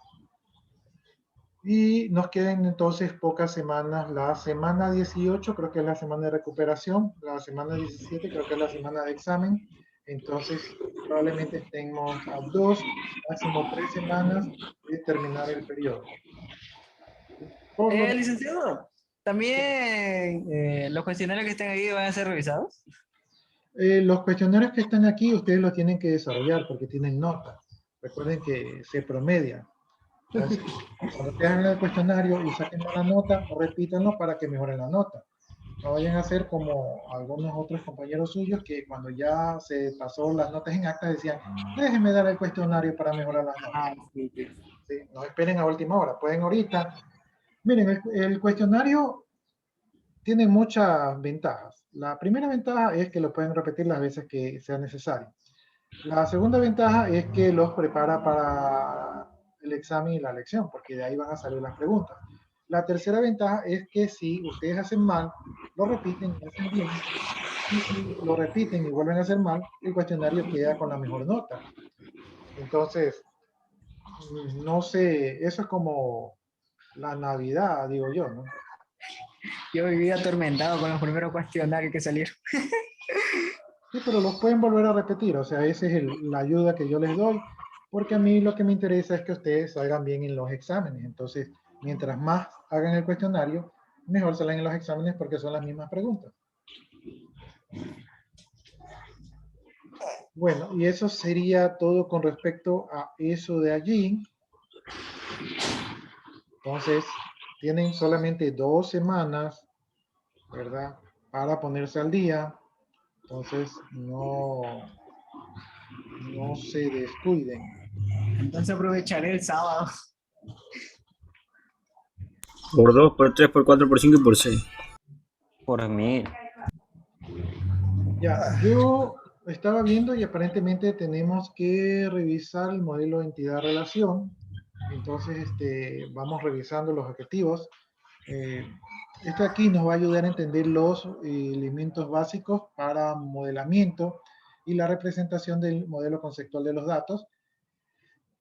Y nos quedan entonces pocas semanas. La semana 18 creo que es la semana de recuperación. La semana 17 creo que es la semana de examen. Entonces probablemente estemos a 2, máximo 3 semanas de terminar el periodo. Por lo Licenciado, también los cuestionarios que están ahí van a ser revisados. Los cuestionarios que están aquí ustedes los tienen que desarrollar porque tienen notas. Recuerden que se promedian. Entonces, cuando te hagan el cuestionario y saquen la nota, repítanlo para que mejoren la nota. No vayan a hacer como algunos otros compañeros suyos que cuando ya se pasó las notas en acta decían, déjenme dar el cuestionario para mejorar las notas. Sí. ¿Sí? No esperen a última hora, pueden ahorita. Miren, el cuestionario tiene muchas ventajas. La primera ventaja es que lo pueden repetir las veces que sea necesario. La segunda ventaja es que los prepara para el examen y la lección, porque de ahí van a salir las preguntas. La tercera ventaja es que si ustedes hacen mal, lo repiten y hacen bien, y si lo repiten y vuelven a hacer mal, el cuestionario queda con la mejor nota. Entonces, no sé, eso es como la Navidad, digo yo, ¿no? Yo viví atormentado con los primeros cuestionarios que salieron. Sí, pero los pueden volver a repetir, o sea, esa es la ayuda que yo les doy, porque a mí lo que me interesa es que ustedes salgan bien en los exámenes. Entonces, mientras más hagan el cuestionario, mejor salen en los exámenes porque son las mismas preguntas. Bueno, y eso sería todo con respecto a eso de allí. Entonces, tienen solamente 2 semanas, ¿verdad? Para ponerse al día. Entonces, no se descuiden. Entonces aprovecharé el sábado. Por 2, por 3, por 4, por 5 y por 6. Por 1000. Ya, yo estaba viendo y aparentemente tenemos que revisar el modelo entidad-relación. Entonces, vamos revisando los objetivos. Esto aquí nos va a ayudar a entender los elementos básicos para modelamiento y la representación del modelo conceptual de los datos.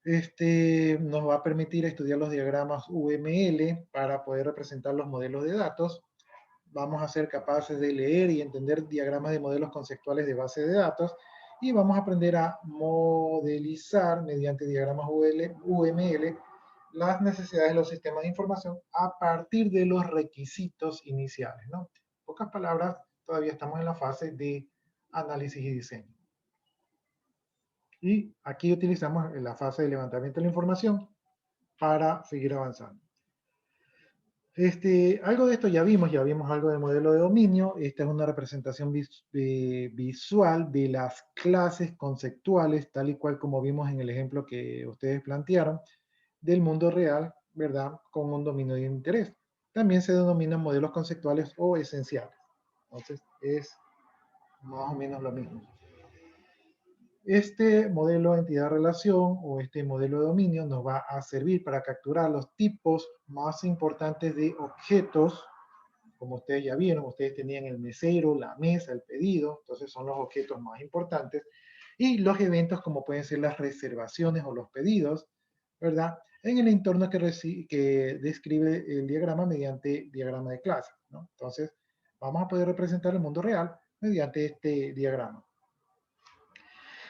Nos va a permitir estudiar los diagramas UML para poder representar los modelos de datos. Vamos a ser capaces de leer y entender diagramas de modelos conceptuales de base de datos y vamos a aprender a modelizar mediante diagramas UML las necesidades de los sistemas de información a partir de los requisitos iniciales, ¿no? En pocas palabras, todavía estamos en la fase de análisis y diseño. Y aquí utilizamos la fase de levantamiento de la información para seguir avanzando. Algo de esto ya vimos algo de modelo de dominio. Esta es una representación visual de las clases conceptuales, tal y cual como vimos en el ejemplo que ustedes plantearon, del mundo real, ¿verdad? Con un dominio de interés. También se denominan modelos conceptuales o esenciales. Entonces, es más o menos lo mismo. Este modelo de entidad-relación o este modelo de dominio nos va a servir para capturar los tipos más importantes de objetos, como ustedes ya vieron, ustedes tenían el mesero, la mesa, el pedido, entonces son los objetos más importantes, y los eventos como pueden ser las reservaciones o los pedidos, ¿verdad? En el entorno que describe el diagrama mediante diagrama de clase, ¿no? Entonces, vamos a poder representar el mundo real mediante este diagrama.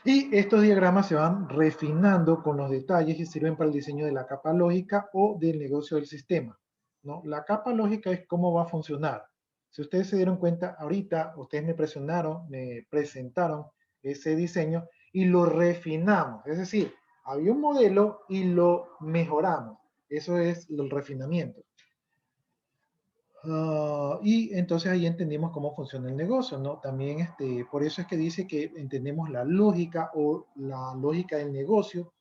Y estos diagramas se van refinando con los detalles y sirven para el diseño de la capa lógica o del negocio del sistema, ¿no? La capa lógica es cómo va a funcionar. Si ustedes se dieron cuenta, ahorita ustedes me presentaron ese diseño y lo refinamos. Es decir, había un modelo y lo mejoramos. Eso es el refinamiento. Y entonces ahí entendimos cómo funciona el negocio, ¿no? También por eso es que dice que entendemos la lógica o la lógica del negocio,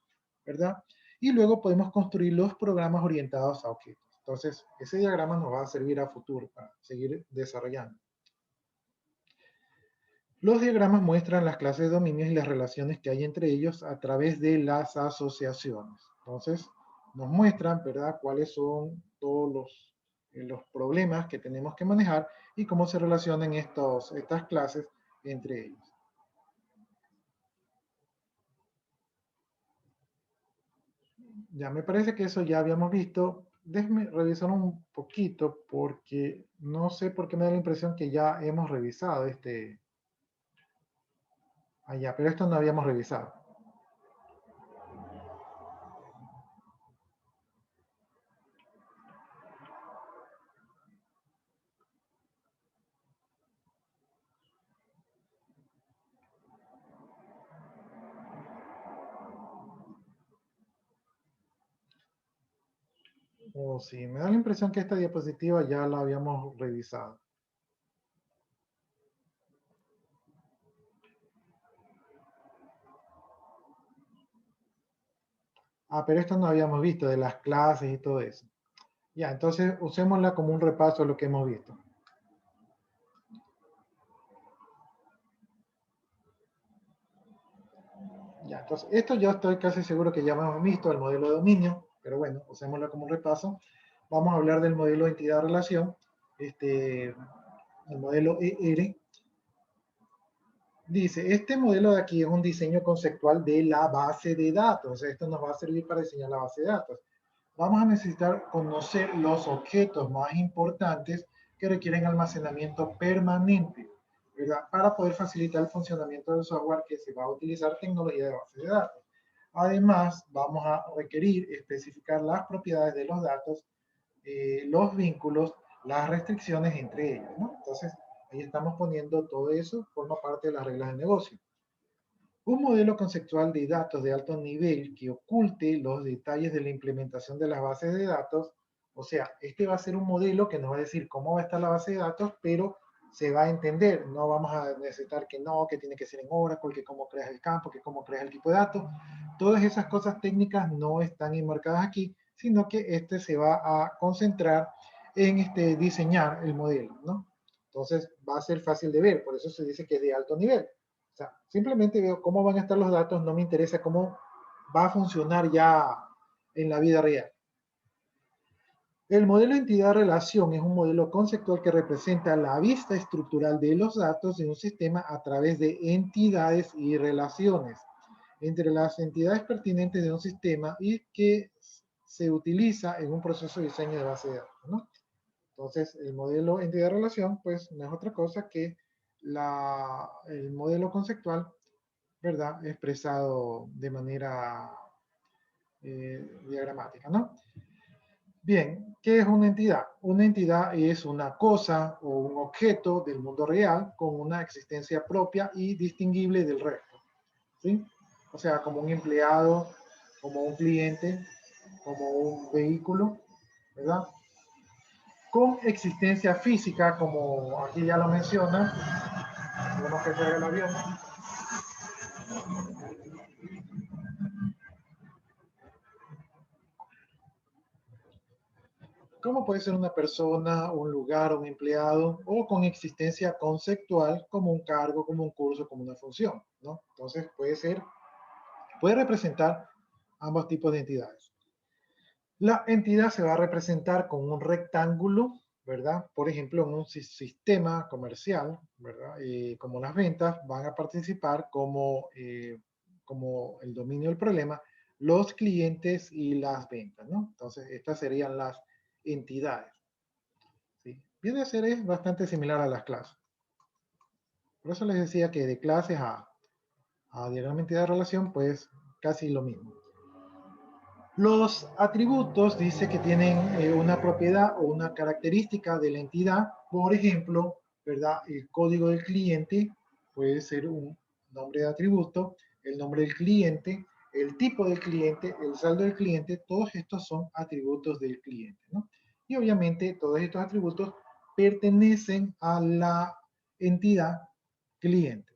¿verdad? Y luego podemos construir los programas orientados a objetos. Entonces, ese diagrama nos va a servir a futuro para seguir desarrollando. Los diagramas muestran las clases de dominios y las relaciones que hay entre ellos a través de las asociaciones. Entonces, nos muestran, ¿verdad?, cuáles son todos los problemas que tenemos que manejar y cómo se relacionan estas clases entre ellos. Ya me parece que eso ya habíamos visto. Déjenme revisar un poquito porque no sé por qué me da la impresión que ya hemos revisado allá, pero esto no habíamos revisado. O sí, me da la impresión que esta diapositiva ya la habíamos revisado. Pero esto no habíamos visto, de las clases y todo eso. Ya, entonces usémosla como un repaso de lo que hemos visto. Ya, entonces esto yo estoy casi seguro que ya hemos visto, el modelo de dominio, pero bueno, usémosla como un repaso. Vamos a hablar del modelo de entidad-relación, el modelo ER. Dice, este modelo de aquí es un diseño conceptual de la base de datos. Esto nos va a servir para diseñar la base de datos. Vamos a necesitar conocer los objetos más importantes que requieren almacenamiento permanente, ¿verdad? Para poder facilitar el funcionamiento del software que se va a utilizar tecnología de base de datos. Además, vamos a requerir especificar las propiedades de los datos, los vínculos, las restricciones entre ellos, ¿no? Entonces, ahí estamos poniendo todo eso, forma parte de las reglas del negocio. Un modelo conceptual de datos de alto nivel que oculte los detalles de la implementación de las bases de datos. O sea, este va a ser un modelo que nos va a decir cómo va a estar la base de datos, pero se va a entender. No vamos a necesitar que tiene que ser en Oracle, que cómo creas el campo, que cómo creas el tipo de datos. Todas esas cosas técnicas no están enmarcadas aquí, sino que se va a concentrar en diseñar el modelo, ¿no? Entonces va a ser fácil de ver, por eso se dice que es de alto nivel. O sea, simplemente veo cómo van a estar los datos, no me interesa cómo va a funcionar ya en la vida real. El modelo entidad-relación es un modelo conceptual que representa la vista estructural de los datos de un sistema a través de entidades y relaciones entre las entidades pertinentes de un sistema y que se utiliza en un proceso de diseño de base de datos, ¿no? Entonces, el modelo entidad-relación, pues, no es otra cosa que el modelo conceptual, ¿verdad?, expresado de manera diagramática, ¿no? Bien, ¿qué es una entidad? Una entidad es una cosa o un objeto del mundo real con una existencia propia y distinguible del resto, ¿sí? O sea, como un empleado, como un cliente, como un vehículo, ¿verdad? Con existencia física, como aquí ya lo menciona, tenemos que hacer el avión. ¿Cómo puede ser una persona, un lugar, un empleado, o con existencia conceptual como un cargo, como un curso, como una función, ¿no? Entonces puede representar ambos tipos de entidades. La entidad se va a representar con un rectángulo, ¿verdad? Por ejemplo, en un sistema comercial, ¿verdad? Como las ventas van a participar como el dominio del problema, los clientes y las ventas, ¿no? Entonces, estas serían las entidades, ¿sí? Viene a ser bastante similar a las clases. Por eso les decía que de clases a diagrama entidad-relación, pues casi lo mismo. Los atributos dice que tienen una propiedad o una característica de la entidad. Por ejemplo, ¿verdad? El código del cliente puede ser un nombre de atributo, el nombre del cliente, el tipo del cliente, el saldo del cliente, todos estos son atributos del cliente, ¿no? Y obviamente todos estos atributos pertenecen a la entidad cliente.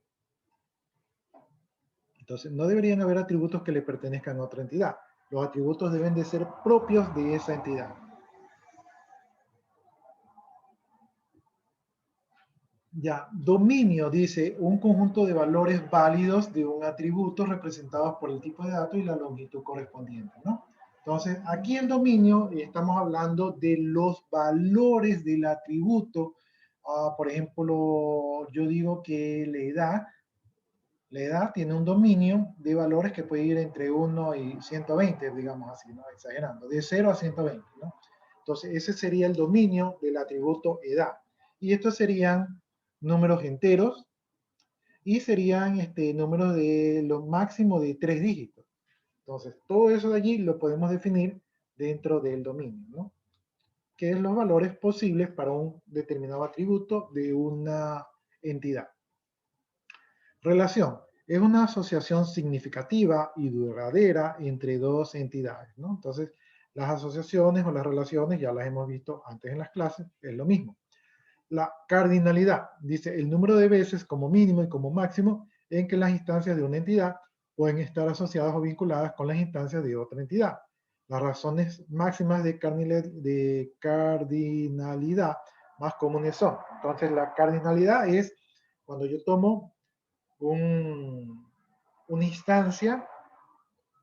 Entonces, no deberían haber atributos que le pertenezcan a otra entidad. Los atributos deben de ser propios de esa entidad. Ya, dominio dice un conjunto de valores válidos de un atributo representados por el tipo de dato y la longitud correspondiente, ¿no? Entonces, aquí el dominio, estamos hablando de los valores del atributo. Por ejemplo, yo digo que la edad tiene un dominio de valores que puede ir entre 1 y 120, digamos así, ¿no? Exagerando, de 0 a 120, ¿no? Entonces, ese sería el dominio del atributo edad. Y estos serían números enteros y serían números de lo máximo de 3 dígitos. Entonces, todo eso de allí lo podemos definir dentro del dominio, ¿no? Que es los valores posibles para un determinado atributo de una entidad. Relación. Es una asociación significativa y duradera entre dos entidades, ¿no? Entonces, las asociaciones o las relaciones ya las hemos visto antes en las clases, es lo mismo. La cardinalidad dice el número de veces como mínimo y como máximo en que las instancias de una entidad pueden estar asociadas o vinculadas con las instancias de otra entidad. Las razones máximas de cardinalidad más comunes son. Entonces, la cardinalidad es cuando yo tomo una instancia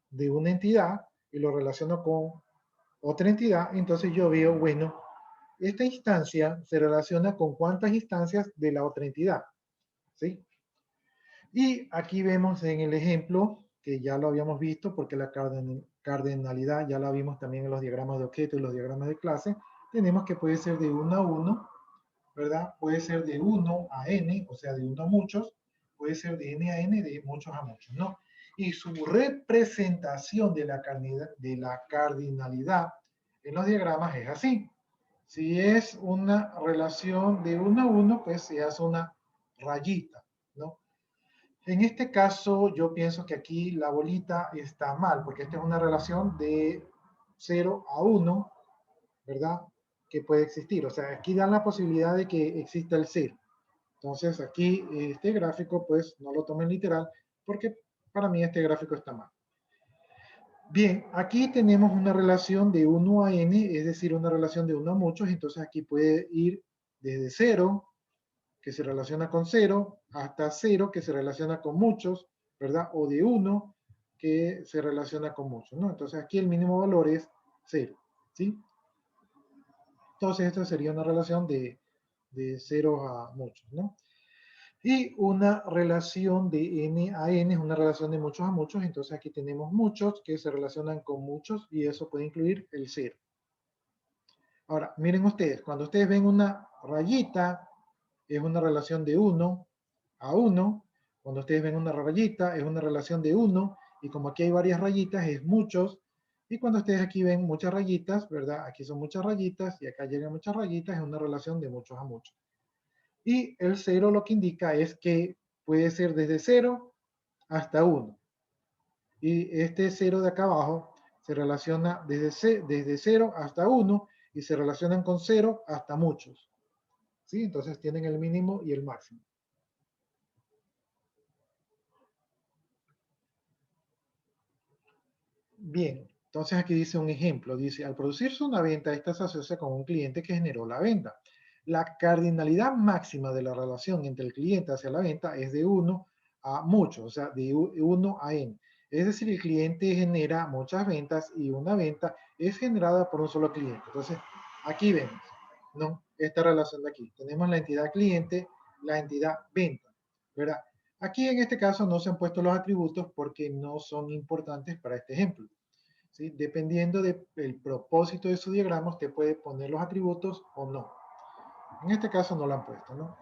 de una entidad y lo relaciono con otra entidad, entonces yo veo, bueno, esta instancia se relaciona con cuántas instancias de la otra entidad, ¿sí? Y aquí vemos en el ejemplo, que ya lo habíamos visto, porque la cardinalidad ya la vimos también en los diagramas de objeto y los diagramas de clase, tenemos que puede ser de 1 a 1, ¿verdad? Puede ser de 1 a n, o sea, de 1 a muchos, puede ser de n a n, de muchos a muchos, ¿no? Y su representación de la cardinalidad en los diagramas es así. Si es una relación de 1 a 1, pues se hace una rayita, ¿no? En este caso, yo pienso que aquí la bolita está mal, porque esta es una relación de 0 a 1, ¿verdad? Que puede existir. O sea, aquí dan la posibilidad de que exista el 0. Entonces, aquí este gráfico, pues, no lo tomen literal, porque para mí este gráfico está mal. Bien, aquí tenemos una relación de 1 a n, es decir, una relación de 1 a muchos, entonces aquí puede ir desde 0, que se relaciona con 0, hasta 0, que se relaciona con muchos, ¿verdad? O de 1, que se relaciona con muchos, ¿no? Entonces aquí el mínimo valor es 0, ¿sí? Entonces esto sería una relación de 0 a muchos, ¿no? Y una relación de n a n es una relación de muchos a muchos, entonces aquí tenemos muchos que se relacionan con muchos y eso puede incluir el 0. Ahora, miren ustedes, cuando ustedes ven una rayita, es una relación de 1 a 1. Cuando ustedes ven una rayita, es una relación de 1. Y como aquí hay varias rayitas, es muchos. Y cuando ustedes aquí ven muchas rayitas, ¿verdad? Aquí son muchas rayitas y acá llegan muchas rayitas, es una relación de muchos a muchos. Y el 0 lo que indica es que puede ser desde 0 hasta 1. Y este 0 de acá abajo se relaciona desde 0 hasta 1 y se relacionan con 0 hasta muchos. ¿Sí? Entonces tienen el mínimo y el máximo. Bien, entonces aquí dice un ejemplo. Dice, al producirse una venta, esta se asocia con un cliente que generó la venta. La cardinalidad máxima de la relación entre el cliente hacia la venta es de 1 a muchos, o sea, de 1 a n. Es decir, el cliente genera muchas ventas y una venta es generada por un solo cliente. Entonces, aquí vemos, ¿no? Esta relación de aquí. Tenemos la entidad cliente, la entidad venta, ¿verdad? Aquí en este caso no se han puesto los atributos porque no son importantes para este ejemplo, ¿sí? Dependiendo del propósito de su diagrama, usted puede poner los atributos o no. En este caso no lo han puesto, ¿no?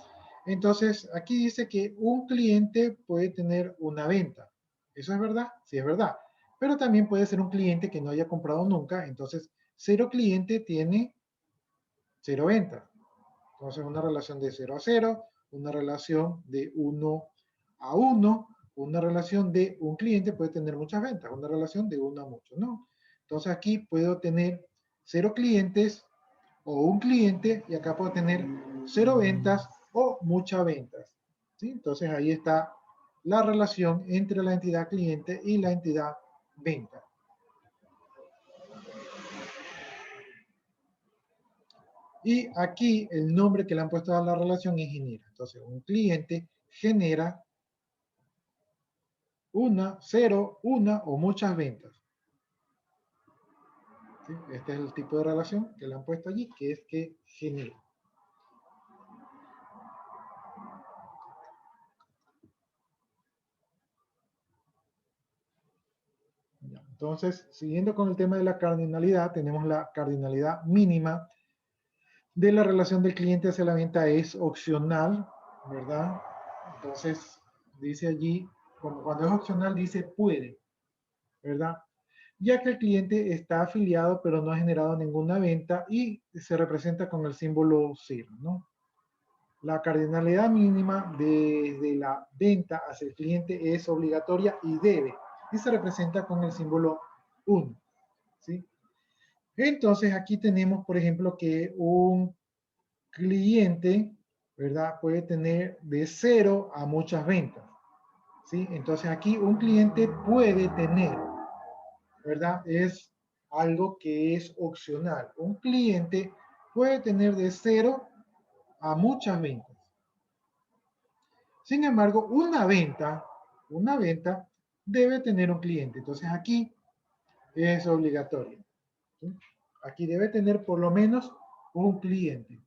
Entonces, aquí dice que un cliente puede tener una venta. ¿Eso es verdad? Sí, es verdad. Pero también puede ser un cliente que no haya comprado nunca. Entonces, 0 cliente tiene 0 ventas. Entonces, una relación de 0 a 0, una relación de 1 a 1, una relación de un cliente puede tener muchas ventas, una relación de 1 a muchos, ¿no? Entonces, aquí puedo tener 0 clientes o un cliente y acá puedo tener 0 ventas o muchas ventas, ¿sí? Entonces, ahí está la relación entre la entidad cliente y la entidad venta. Y aquí el nombre que le han puesto a la relación es genera. Entonces, un cliente genera 1, 0, una o muchas ventas. ¿Sí? Este es el tipo de relación que le han puesto allí, que es que genera. Entonces, siguiendo con el tema de la cardinalidad, tenemos la cardinalidad mínima de la relación del cliente hacia la venta es opcional, ¿verdad? Entonces, dice allí, como cuando es opcional, dice puede, ¿verdad? Ya que el cliente está afiliado pero no ha generado ninguna venta y se representa con el símbolo 0, ¿no? La cardinalidad mínima desde la venta hacia el cliente es obligatoria y debe, y se representa con el símbolo 1, ¿sí? Entonces aquí tenemos, por ejemplo, que un cliente, ¿verdad? Puede tener de 0 a muchas ventas, ¿sí? Entonces aquí un cliente puede tener, ¿verdad? Es algo que es opcional. Un cliente puede tener de 0 a muchas ventas. Sin embargo, una venta debe tener un cliente. Entonces aquí es obligatorio, ¿sí? Aquí debe tener por lo menos un cliente.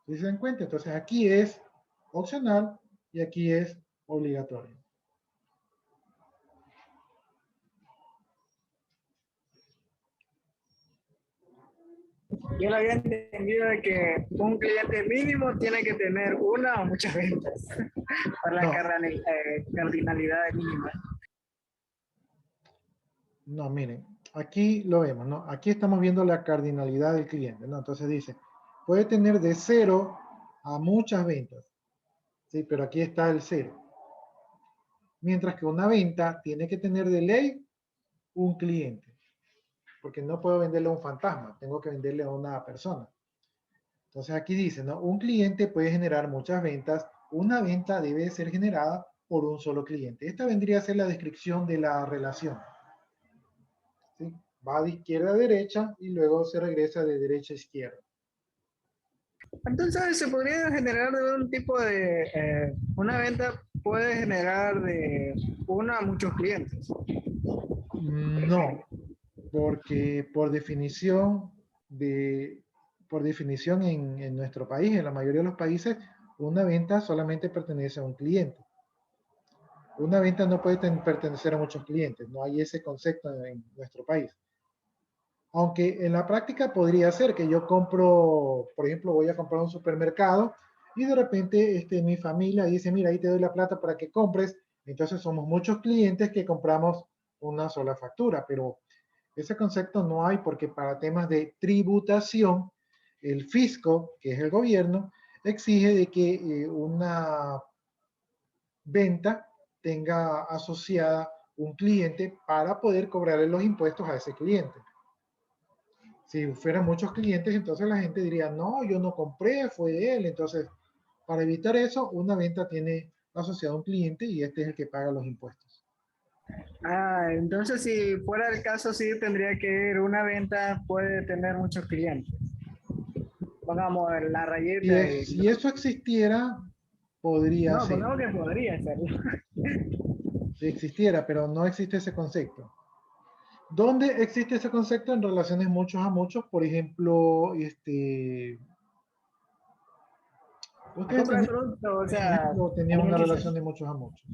¿Sí se dan cuenta? Entonces aquí es opcional y aquí es obligatorio. Yo lo había entendido de que un cliente mínimo tiene que tener una o muchas ventas para la No, cardinalidad mínima. no, miren, aquí lo vemos, ¿no? Aquí estamos viendo la cardinalidad del cliente, ¿no? Entonces dice, puede tener de 0 a muchas ventas, ¿sí? Pero aquí está el 0. Mientras que una venta tiene que tener de ley un cliente, porque no puedo venderle a un fantasma, tengo que venderle a una persona. Entonces aquí dice, ¿no? Un cliente puede generar muchas ventas, una venta debe ser generada por un solo cliente. Esta vendría a ser la descripción de la relación, ¿sí? Va de izquierda a derecha y luego se regresa de derecha a izquierda. Entonces se podría generar de un tipo de, una venta puede generar de una a muchos clientes. No, porque por definición en nuestro país, en la mayoría de los países, una venta solamente pertenece a un cliente. Una venta no puede pertenecer a muchos clientes, no hay ese concepto en nuestro país. Aunque en la práctica podría ser que yo compro, por ejemplo, voy a comprar un supermercado y de repente mi familia dice, mira, ahí te doy la plata para que compres. Entonces somos muchos clientes que compramos una sola factura, pero ese concepto no hay porque para temas de tributación, el fisco, que es el gobierno, exige de que una venta tenga asociada un cliente para poder cobrarle los impuestos a ese cliente. Si fueran muchos clientes, entonces la gente diría, no, yo no compré, fue de él. Entonces, para evitar eso, una venta tiene asociado a un cliente y este es el que paga los impuestos. Ah, entonces si fuera el caso, sí tendría que ir. Una venta puede tener muchos clientes. Pongamos la rayita y... Si eso existiera, podría, No, sí, pongamos que podría serlo. existiera, pero no existe ese concepto. ¿Dónde existe ese concepto? En relaciones muchos a muchos, por ejemplo, La ustedes compra de tenían, producto, o por sea, ejemplo, tenían una relación alimenticios. de muchos a muchos.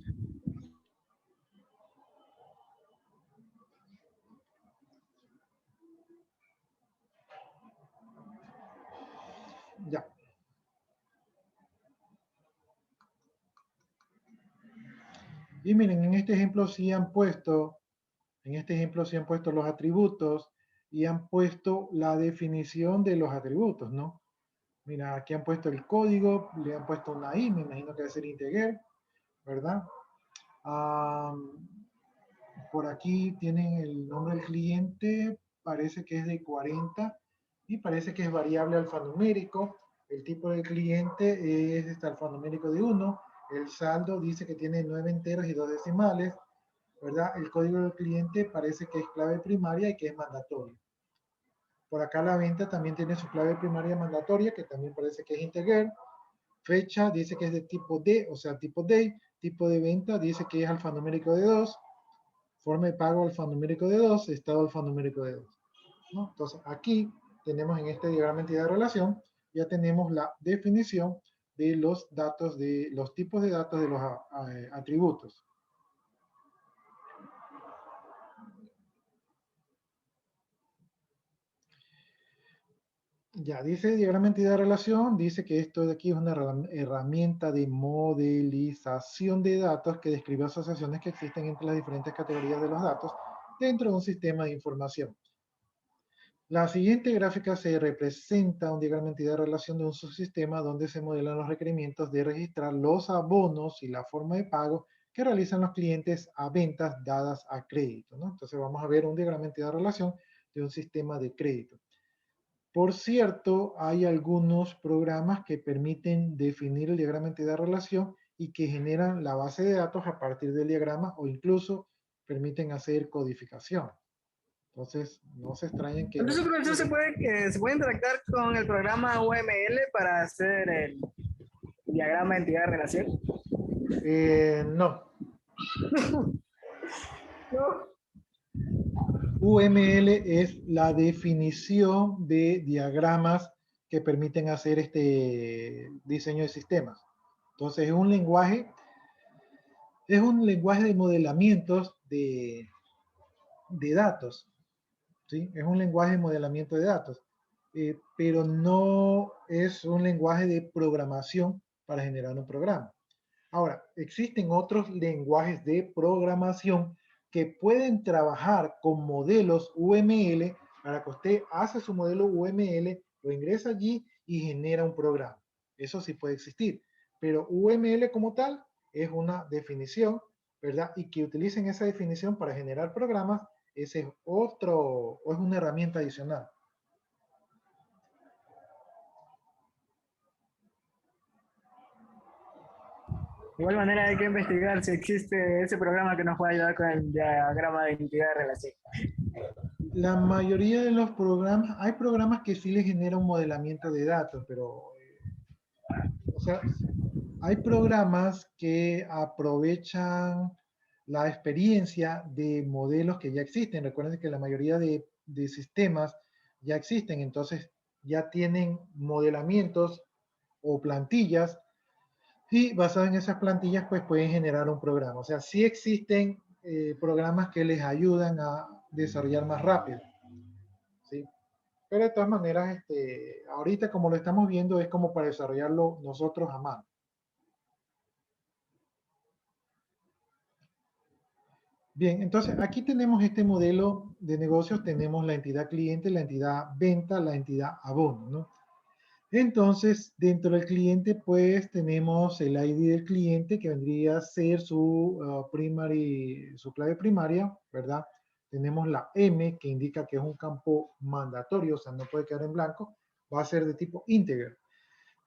Ya. Y miren, en este ejemplo sí han puesto los atributos y han puesto la definición de los atributos, ¿no? Mira, aquí han puesto el código, le han puesto una I, me imagino que debe ser integer, ¿verdad? Por aquí tienen el nombre del cliente, parece que es de 40 y parece que es variable alfanumérico. El tipo del cliente es alfanumérico de 1. El saldo dice que tiene 9 enteros y 2 decimales, ¿verdad? El código del cliente parece que es clave primaria y que es mandatorio. Por acá la venta también tiene su clave primaria mandatoria, que también parece que es integer. Fecha dice que es de tipo D, o sea, tipo day. Tipo de venta dice que es alfanumérico de 2. Forma de pago alfanumérico de 2, estado alfanumérico de 2. ¿No? Entonces, aquí tenemos en este diagrama de entidad de relación, ya tenemos la definición de los datos, de los tipos de datos de los atributos. Ya dice diagrama de entidad de relación, dice que esto de aquí es una herramienta de modelización de datos que describe asociaciones que existen entre las diferentes categorías de los datos dentro de un sistema de información. La siguiente gráfica se representa un diagrama de entidad de relación de un subsistema donde se modelan los requerimientos de registrar los abonos y la forma de pago que realizan los clientes a ventas dadas a crédito, ¿no? Entonces vamos a ver un diagrama de entidad de relación de un sistema de crédito. Por cierto, hay algunos programas que permiten definir el diagrama de entidad de relación y que generan la base de datos a partir del diagrama o incluso permiten hacer codificación. Entonces, no se extrañen que no Entonces, profesor, se... se puede interactuar con el programa UML para hacer el diagrama de entidad de relación. No. No. UML es la definición de diagramas que permiten hacer este diseño de sistemas. Entonces, es un lenguaje de modelamientos de datos. ¿Sí? Es un lenguaje de modelamiento de datos, pero no es un lenguaje de programación para generar un programa. Ahora, existen otros lenguajes de programación que pueden trabajar con modelos UML para que usted hace su modelo UML, lo ingresa allí y genera un programa. Eso sí puede existir, pero UML como tal es una definición, ¿verdad? Y que utilicen esa definición para generar programas, ese es otro, o es una herramienta adicional. De igual manera hay que investigar si existe ese programa que nos pueda ayudar con el diagrama de identidad de relación. La mayoría de los programas, hay programas que sí les generan un modelamiento de datos, pero, o sea, hay programas que aprovechan la experiencia de modelos que ya existen. Recuerden que la mayoría de sistemas ya existen, entonces ya tienen modelamientos o plantillas y basado en esas plantillas pues pueden generar un programa. O sea, sí existen programas que les ayudan a desarrollar más rápido, ¿sí? Pero de todas maneras, ahorita como lo estamos viendo es como para desarrollarlo nosotros a mano. Bien, entonces aquí tenemos este modelo de negocios, tenemos la entidad cliente, la entidad venta, la entidad abono, ¿no? Entonces, dentro del cliente, pues tenemos el ID del cliente que vendría a ser su su clave primaria, ¿verdad? Tenemos la M que indica que es un campo mandatorio, o sea, no puede quedar en blanco, va a ser de tipo integer.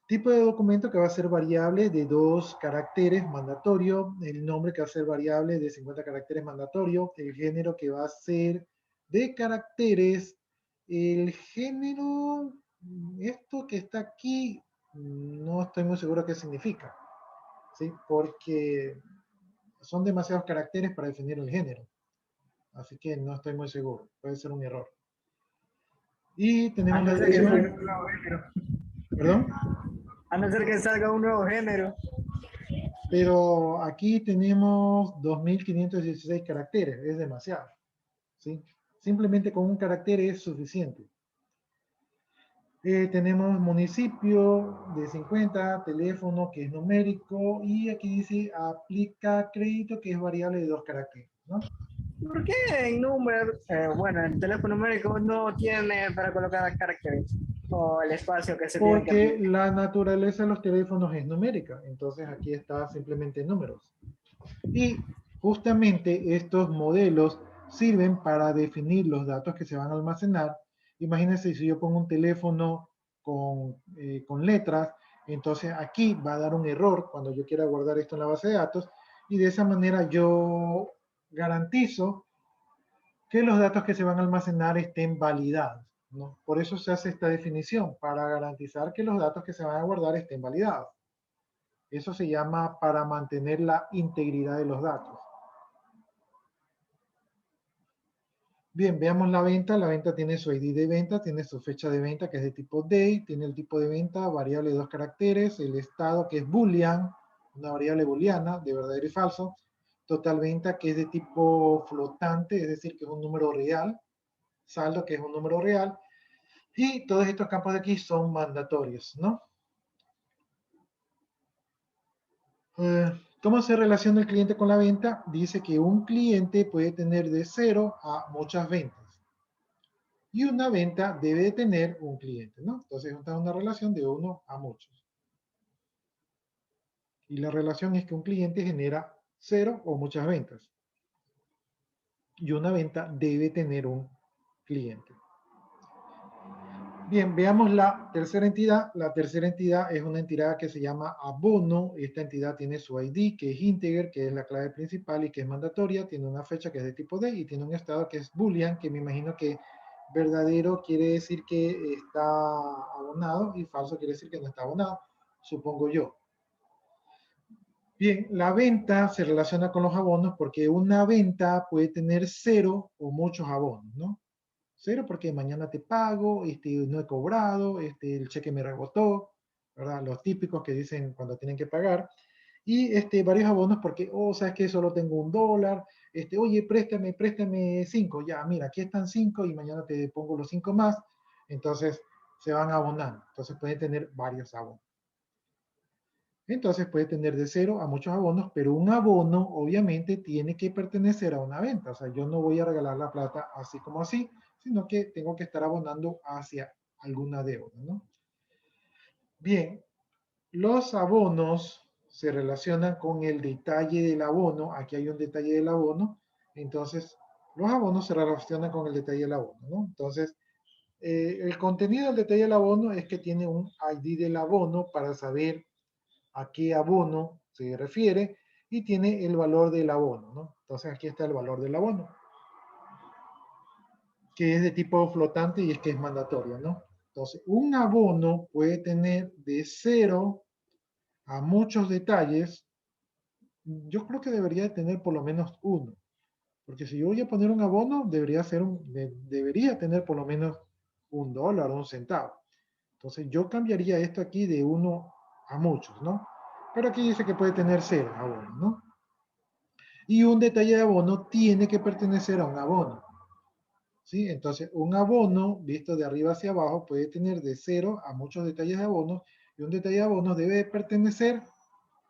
Tipo de documento que va a ser variable de 2 caracteres mandatorio, el nombre que va a ser variable de 50 caracteres mandatorio, el género que va a ser de caracteres, el género, esto que está aquí, no estoy muy seguro qué significa, ¿sí? Porque son demasiados caracteres para definir el género, así que no estoy muy seguro, puede ser un error. Y tenemos la dirección. ¿Perdón? A no ser que salga un nuevo género. Pero aquí tenemos 2516 caracteres, es demasiado, ¿sí? Simplemente con un carácter es suficiente. Tenemos municipio de 50, teléfono que es numérico y aquí dice aplica crédito que es variable de 2 caracteres, ¿no? ¿Por qué en número, bueno, el teléfono numérico no tiene para colocar caracteres o el espacio que se tiene que Porque aplicar? la naturaleza de los teléfonos es numérica, entonces aquí está simplemente números. Y justamente estos modelos sirven para definir los datos que se van a almacenar. Imagínense si yo pongo un teléfono con letras, entonces aquí va a dar un error cuando yo quiera guardar esto en la base de datos y de esa manera yo garantizo que los datos que se van a almacenar estén validados, ¿no? Por eso se hace esta definición, para garantizar que los datos que se van a guardar estén validados. Eso se llama para mantener la integridad de los datos. Bien, veamos la venta. La venta tiene su ID de venta, tiene su fecha de venta que es de tipo day, tiene el tipo de venta, variable de 2 caracteres, el estado que es boolean, una variable booleana de verdadero y falso, total venta que es de tipo flotante, es decir, que es un número real, saldo que es un número real, y todos estos campos de aquí son mandatorios, ¿no? ¿Cómo se relaciona el cliente con la venta? Dice que un cliente puede tener de 0 a muchas ventas. Y una venta debe de tener un cliente, ¿no? Entonces, esta es una relación de 1 a muchos. Y la relación es que un cliente genera 0 o muchas ventas. Y una venta debe tener un cliente. Bien, veamos la tercera entidad. La tercera entidad es una entidad que se llama abono. Esta entidad tiene su ID, que es integer, que es la clave principal y que es mandatoria. Tiene una fecha que es de tipo D y tiene un estado que es boolean, que me imagino que verdadero quiere decir que está abonado y falso quiere decir que no está abonado, supongo yo. Bien, la venta se relaciona con los abonos porque una venta puede tener 0 o muchos abonos, ¿no? 0 porque mañana te pago, no he cobrado, el cheque me rebotó, ¿verdad? Los típicos que dicen cuando tienen que pagar. Y varios abonos porque, oh, sabes que solo tengo $1, oye, préstame 5, ya, mira, aquí están 5 y mañana te pongo los 5 más, entonces se van abonando, entonces pueden tener varios abonos. Entonces puede tener de 0 a muchos abonos, pero un abono obviamente tiene que pertenecer a una venta, o sea, yo no voy a regalar la plata así como así, sino que tengo que estar abonando hacia alguna deuda, ¿no? Bien, los abonos se relacionan con el detalle del abono. Aquí hay un detalle del abono. Entonces, los abonos se relacionan con el detalle del abono, ¿no? Entonces, el contenido del detalle del abono es que tiene un ID del abono para saber a qué abono se refiere y tiene el valor del abono, ¿no? Entonces, aquí está el valor del abono, que es de tipo flotante y es que es mandatorio, ¿no? Entonces, un abono puede tener de 0 a muchos detalles, yo creo que debería de tener por lo menos uno. Porque si yo voy a poner un abono, debería tener por lo menos $1 o 1 centavo. Entonces yo cambiaría esto aquí de uno a muchos, ¿no? Pero aquí dice que puede tener 0 abonos, ¿no? Y un detalle de abono tiene que pertenecer a un abono. ¿Sí? Entonces, un abono visto de arriba hacia abajo puede tener de 0 a muchos detalles de abonos y un detalle de abonos debe pertenecer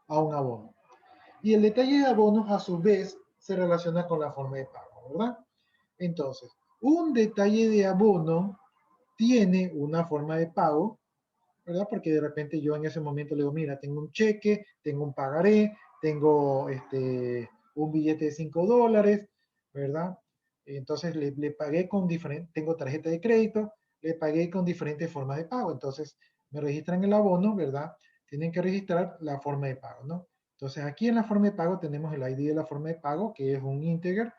a un abono. Y el detalle de abonos a su vez se relaciona con la forma de pago, ¿verdad? Entonces, un detalle de abono tiene una forma de pago, ¿verdad? Porque de repente yo en ese momento le digo, mira, tengo un cheque, tengo un pagaré, tengo un billete de $5, ¿verdad? Entonces le pagué con diferentes, tengo tarjeta de crédito, le pagué con diferentes formas de pago. Entonces me registran el abono, ¿verdad? Tienen que registrar la forma de pago, ¿no? Entonces aquí en la forma de pago tenemos el ID de la forma de pago, que es un integer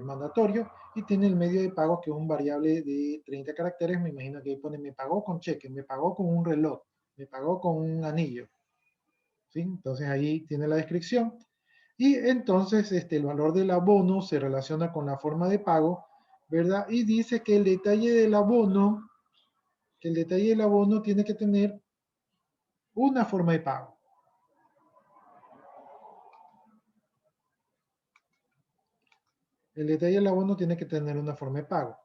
mandatorio, y tiene el medio de pago que es un variable de 30 caracteres. Me imagino que ahí pone me pagó con cheque, me pagó con un reloj, me pagó con un anillo. ¿Sí? Entonces ahí tiene la descripción. Y entonces el valor del abono se relaciona con la forma de pago, ¿verdad? Y dice que el detalle del abono, tiene que tener una forma de pago. El detalle del abono tiene que tener una forma de pago.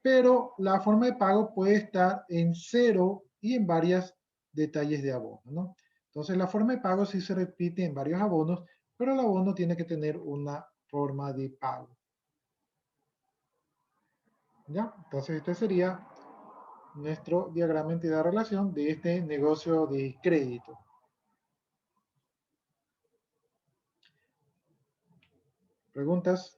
Pero la forma de pago puede estar en 0 y en varios detalles de abono, ¿no? Entonces la forma de pago sí se repite en varios abonos, pero el abono tiene que tener una forma de pago. ¿Ya? Entonces este sería nuestro diagrama entidad-relación de este negocio de crédito. ¿Preguntas?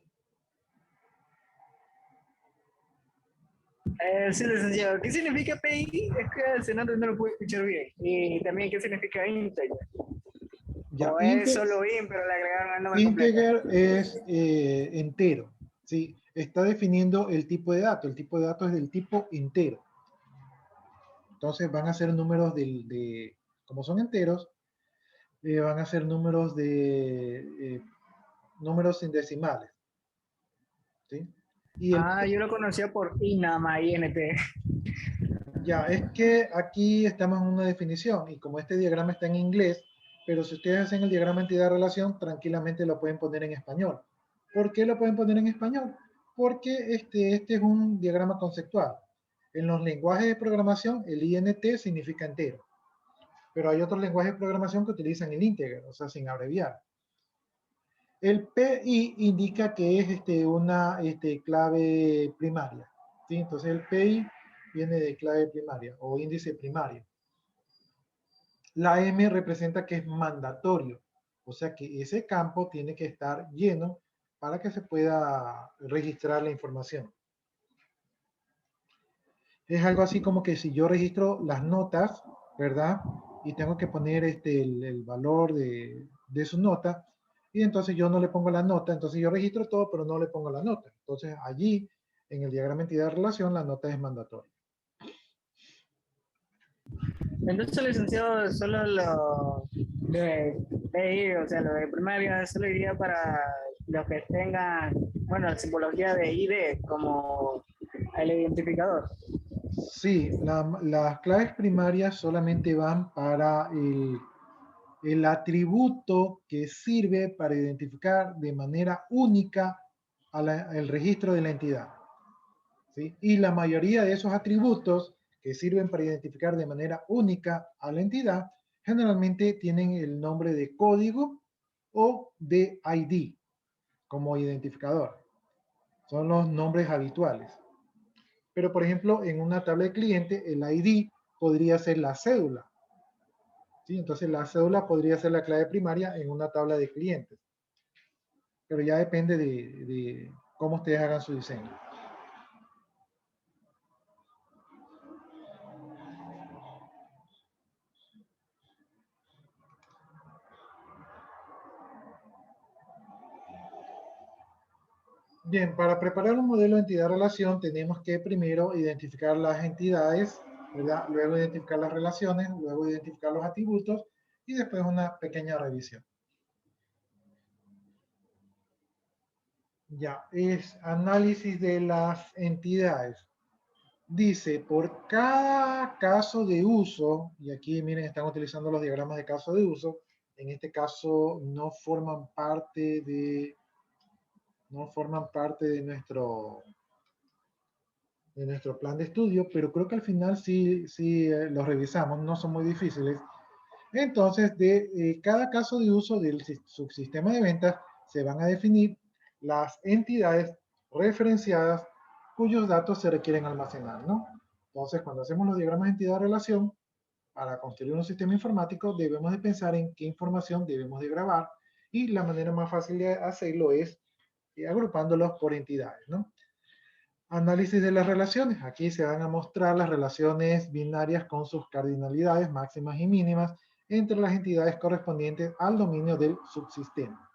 Sí, licenciado. ¿Qué significa PI? Es que al senado no lo pude escuchar bien. Y también, ¿qué significa integer? Ya, O es solo in, pero le agregaron el nombre completo. integer es entero, ¿sí? Está definiendo el tipo de dato. El tipo de dato es del tipo entero. Entonces van a ser números como son enteros, van a ser números números sin decimales. ¿Sí? Y Yo lo conocía por I nada más, INT. ya, es que aquí estamos en una definición y como este diagrama está en inglés, pero si ustedes hacen el diagrama entidad-relación, tranquilamente lo pueden poner en español. ¿Por qué lo pueden poner en español? Porque este es un diagrama conceptual. En los lenguajes de programación, el INT significa entero. Pero hay otros lenguajes de programación que utilizan el integer, o sea, sin abreviar. El PI indica que es una clave primaria, ¿sí? Entonces el PI viene de clave primaria o índice primario. La M representa que es mandatorio, o sea que ese campo tiene que estar lleno para que se pueda registrar la información. Es algo así como que si yo registro las notas, ¿verdad? Y tengo que poner el valor de su nota, y entonces yo no le pongo la nota, entonces yo registro todo, pero no le pongo la nota. Entonces allí, en el diagrama entidad-relación, la nota es mandatoria. Entonces, licenciado, solo lo de PI, o sea, lo de primaria, solo iría para los que tengan, bueno, la simbología de ID como el identificador. Sí, las claves primarias solamente van para el atributo que sirve para identificar de manera única el registro de la entidad. ¿Sí? Y la mayoría de esos atributos que sirven para identificar de manera única a la entidad, generalmente tienen el nombre de código o de ID como identificador. Son los nombres habituales. Pero, por ejemplo, en una tabla de cliente, el ID podría ser la cédula. ¿Sí? Entonces, la cédula podría ser la clave primaria en una tabla de clientes. Pero ya depende de cómo ustedes hagan su diseño. Bien, para preparar un modelo de entidad-relación tenemos que primero identificar las entidades, ¿verdad? Luego identificar las relaciones, luego identificar los atributos y después una pequeña revisión. Ya, es análisis de las entidades. Dice, por cada caso de uso, y aquí miren, están utilizando los diagramas de caso de uso, en este caso no forman parte de nuestro plan de estudio, pero creo que al final sí los revisamos, no son muy difíciles. Entonces, de cada caso de uso del subsistema de ventas se van a definir las entidades referenciadas cuyos datos se requieren almacenar, ¿no? Entonces, cuando hacemos los diagramas de entidad-relación, para construir un sistema informático debemos de pensar en qué información debemos de grabar y la manera más fácil de hacerlo es agrupándolos por entidades, ¿no? Análisis de las relaciones. Aquí se van a mostrar las relaciones binarias con sus cardinalidades máximas y mínimas entre las entidades correspondientes al dominio del subsistema.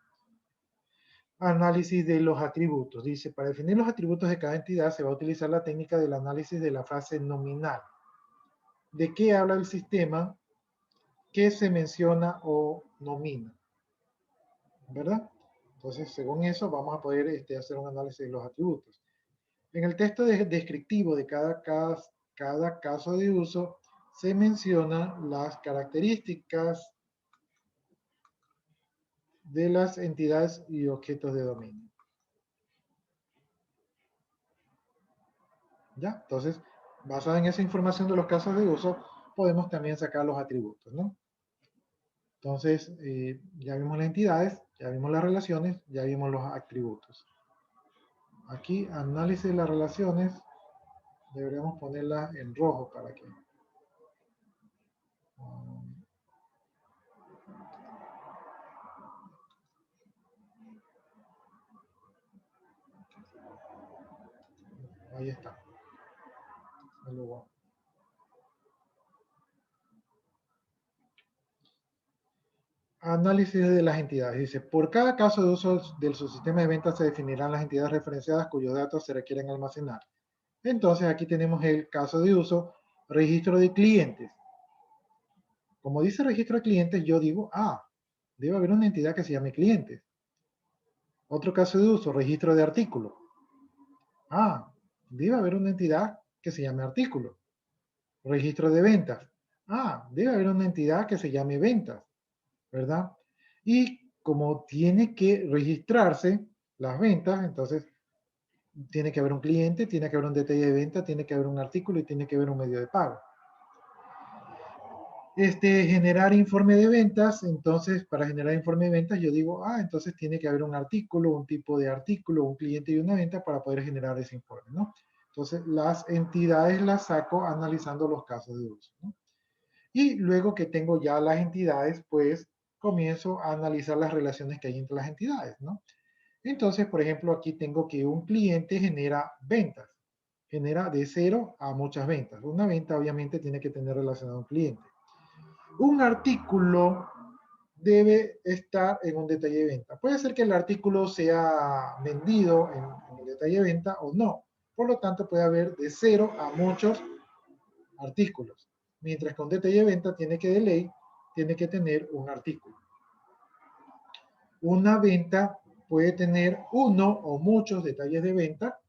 Análisis de los atributos. Dice, para definir los atributos de cada entidad se va a utilizar la técnica del análisis de la frase nominal. ¿De qué habla el sistema? ¿Qué se menciona o nomina? ¿Verdad? Entonces, según eso, vamos a poder hacer un análisis de los atributos. En el texto descriptivo de cada caso de uso se mencionan las características de las entidades y objetos de dominio. ¿Ya? Entonces, basado en esa información de los casos de uso, podemos también sacar los atributos, ¿no? Entonces, ya vimos las entidades, ya vimos las relaciones, ya vimos los atributos. Aquí, análisis de las relaciones, deberíamos ponerla en rojo para que... ahí está. Análisis de las entidades. Dice, por cada caso de uso del subsistema de ventas se definirán las entidades referenciadas cuyos datos se requieren almacenar. Entonces aquí tenemos el caso de uso, registro de clientes. Como dice registro de clientes, yo digo, debe haber una entidad que se llame clientes. Otro caso de uso, registro de artículo. Debe haber una entidad que se llame artículo. Registro de ventas. Debe haber una entidad que se llame ventas, ¿verdad? Y como tiene que registrarse las ventas, entonces tiene que haber un cliente, tiene que haber un detalle de venta, tiene que haber un artículo y tiene que haber un medio de pago. Generar informe de ventas, entonces para generar informe de ventas yo digo, entonces tiene que haber un artículo, un tipo de artículo, un cliente y una venta para poder generar ese informe, ¿no? Entonces las entidades las saco analizando los casos de uso, ¿no? Y luego que tengo ya las entidades, pues comienzo a analizar las relaciones que hay entre las entidades, ¿no? Entonces, por ejemplo, aquí tengo que un cliente genera ventas, genera de 0 a muchas ventas. Una venta obviamente tiene que tener relacionado a un cliente. Un artículo debe estar en un detalle de venta. Puede ser que el artículo sea vendido en el detalle de venta o no. Por lo tanto, puede haber de 0 a muchos artículos. Mientras que un detalle de venta tiene que, de ley, tiene que tener un artículo. Una venta puede tener uno o muchos detalles de venta.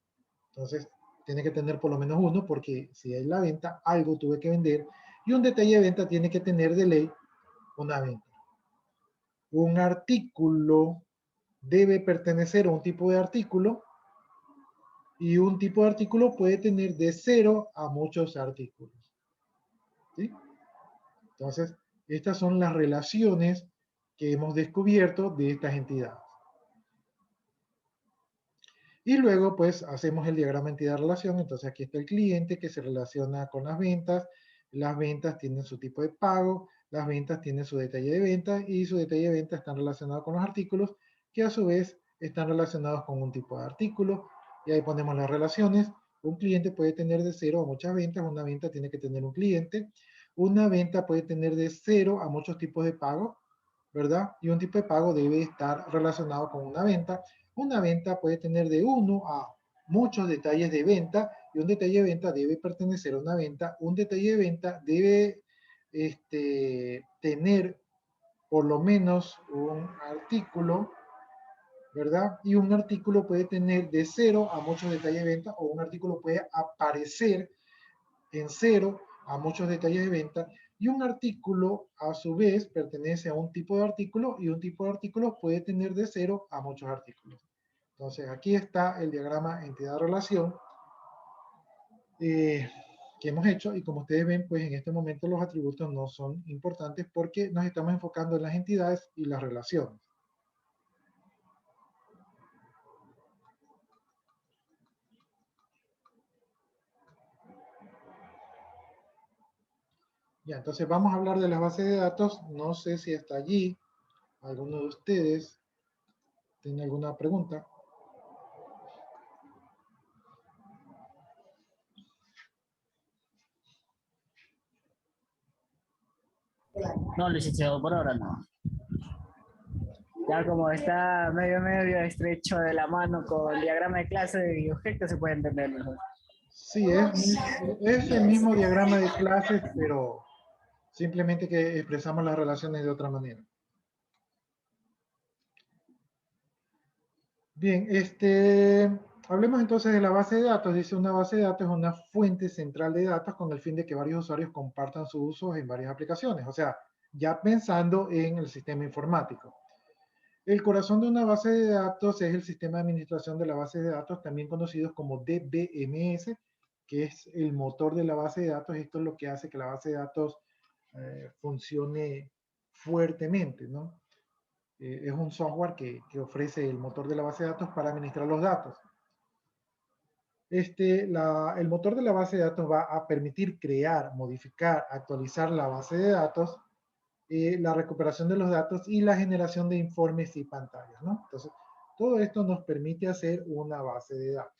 Entonces, tiene que tener por lo menos uno, porque si es la venta, algo tuve que vender. Y un detalle de venta tiene que tener de ley una venta. Un artículo debe pertenecer a un tipo de artículo y un tipo de artículo puede tener de 0 a muchos artículos. ¿Sí? Entonces, estas son las relaciones que hemos descubierto de estas entidades. Y luego, pues, hacemos el diagrama entidad-relación. Entonces, aquí está el cliente que se relaciona con las ventas tienen su tipo de pago, las ventas tienen su detalle de venta y su detalle de venta están relacionados con los artículos, que a su vez están relacionados con un tipo de artículo. Y ahí ponemos las relaciones. Un cliente puede tener de 0 a muchas ventas, una venta tiene que tener un cliente. Una venta puede tener de 0 a muchos tipos de pago, ¿verdad? Y un tipo de pago debe estar relacionado con una venta. Una venta puede tener de 1 a muchos detalles de venta y un detalle de venta debe pertenecer a una venta. Un detalle de venta debe tener por lo menos un artículo, ¿verdad? Y un artículo puede tener de 0 a muchos detalles de venta, o un artículo puede aparecer en 0 a muchos detalles de venta, y un artículo a su vez pertenece a un tipo de artículo, y un tipo de artículo puede tener de 0 a muchos artículos. Entonces aquí está el diagrama entidad-relación que hemos hecho, y como ustedes ven, pues en este momento los atributos no son importantes porque nos estamos enfocando en las entidades y las relaciones. Ya, entonces vamos a hablar de las bases de datos. No sé si hasta allí alguno de ustedes tiene alguna pregunta. No, licenciado, por ahora no. Ya como está medio estrecho de la mano con el diagrama de clase y objeto, se puede entender mejor. Sí, es el mismo diagrama de clases, pero simplemente que expresamos las relaciones de otra manera. Bien, hablemos entonces de la base de datos. Dice, una base de datos es una fuente central de datos con el fin de que varios usuarios compartan sus usos en varias aplicaciones. O sea, ya pensando en el sistema informático. El corazón de una base de datos es el sistema de administración de la base de datos, también conocidos como DBMS, que es el motor de la base de datos. Esto es lo que hace que la base de datos funcione fuertemente, ¿no? Es un software que ofrece el motor de la base de datos para administrar los datos. El motor de la base de datos va a permitir crear, modificar, actualizar la base de datos, la recuperación de los datos y la generación de informes y pantallas, ¿no? Entonces, todo esto nos permite hacer una base de datos.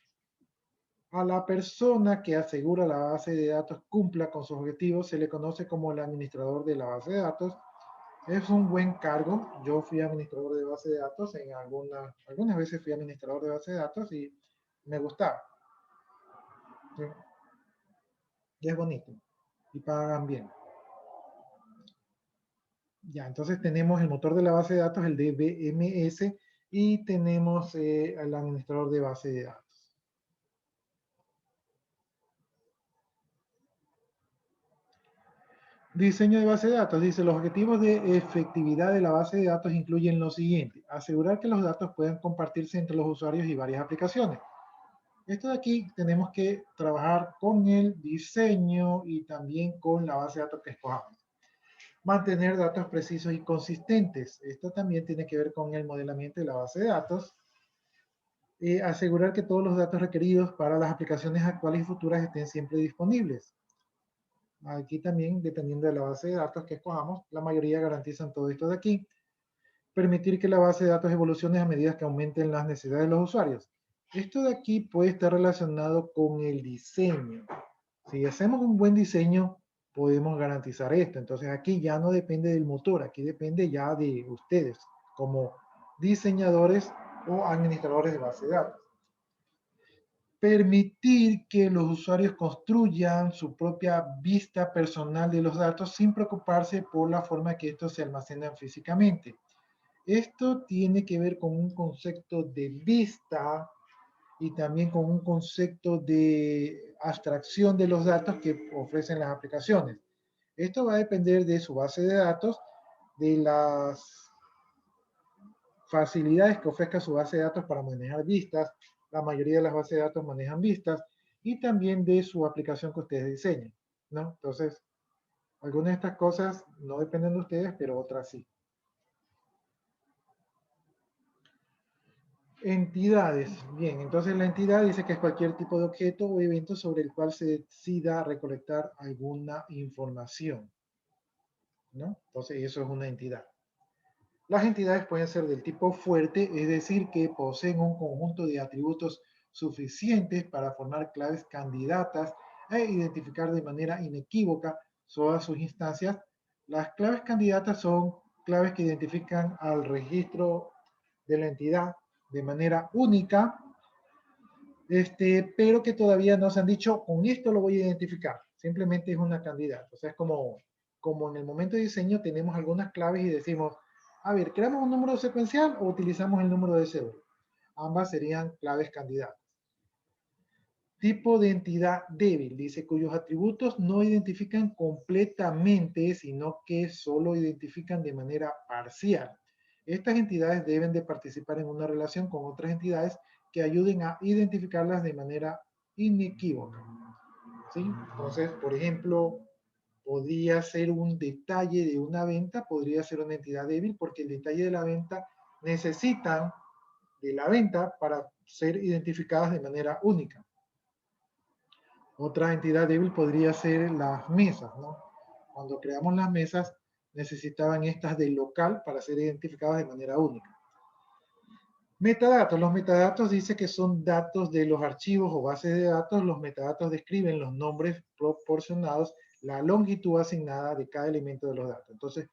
A la persona que asegura la base de datos cumpla con sus objetivos se le conoce como el administrador de la base de datos. Es un buen cargo. Yo fui administrador de base de datos, algunas veces fui administrador de base de datos y me gustaba. ¿Sí? Y es bonito. Y pagan bien. Ya, entonces tenemos el motor de la base de datos, el DBMS, y tenemos el administrador de base de datos. Diseño de base de datos. Dice, los objetivos de efectividad de la base de datos incluyen lo siguiente. Asegurar que los datos puedan compartirse entre los usuarios y varias aplicaciones. Esto de aquí tenemos que trabajar con el diseño y también con la base de datos que escojamos. Mantener datos precisos y consistentes. Esto también tiene que ver con el modelamiento de la base de datos. Asegurar que todos los datos requeridos para las aplicaciones actuales y futuras estén siempre disponibles. Aquí también, dependiendo de la base de datos que escojamos, la mayoría garantizan todo esto de aquí. Permitir que la base de datos evolucione a medida que aumenten las necesidades de los usuarios. Esto de aquí puede estar relacionado con el diseño. Si hacemos un buen diseño, podemos garantizar esto. Entonces aquí ya no depende del motor, aquí depende ya de ustedes, como diseñadores o administradores de base de datos. Permitir que los usuarios construyan su propia vista personal de los datos sin preocuparse por la forma que estos se almacenan físicamente. Esto tiene que ver con un concepto de vista y también con un concepto de abstracción de los datos que ofrecen las aplicaciones. Esto va a depender de su base de datos, de las facilidades que ofrezca su base de datos para manejar vistas. La mayoría de las bases de datos manejan vistas, y también de su aplicación que ustedes diseñen, ¿no? Entonces, algunas de estas cosas no dependen de ustedes, pero otras sí. Entidades. Bien, entonces la entidad dice que es cualquier tipo de objeto o evento sobre el cual se decida recolectar alguna información, ¿no? Entonces eso es una entidad. Las entidades pueden ser del tipo fuerte, es decir, que poseen un conjunto de atributos suficientes para formar claves candidatas e identificar de manera inequívoca todas sus instancias. Las claves candidatas son claves que identifican al registro de la entidad de manera única, pero que todavía no se han dicho, con esto lo voy a identificar. Simplemente es una candidata. O sea, es como en el momento de diseño tenemos algunas claves y decimos, a ver, ¿creamos un número secuencial o utilizamos el número de cédula? Ambas serían claves candidatas. Tipo de entidad débil, dice, cuyos atributos no identifican completamente, sino que solo identifican de manera parcial. Estas entidades deben de participar en una relación con otras entidades que ayuden a identificarlas de manera inequívoca. ¿Sí? Entonces, por ejemplo, podría ser un detalle de una venta, podría ser una entidad débil, porque el detalle de la venta necesitan de la venta para ser identificadas de manera única. Otra entidad débil podría ser las mesas, ¿no? Cuando creamos las mesas, necesitaban estas del local para ser identificadas de manera única. Metadatos. Los metadatos dice que son datos de los archivos o bases de datos. Los metadatos describen los nombres proporcionados, la longitud asignada de cada elemento de los datos. Entonces,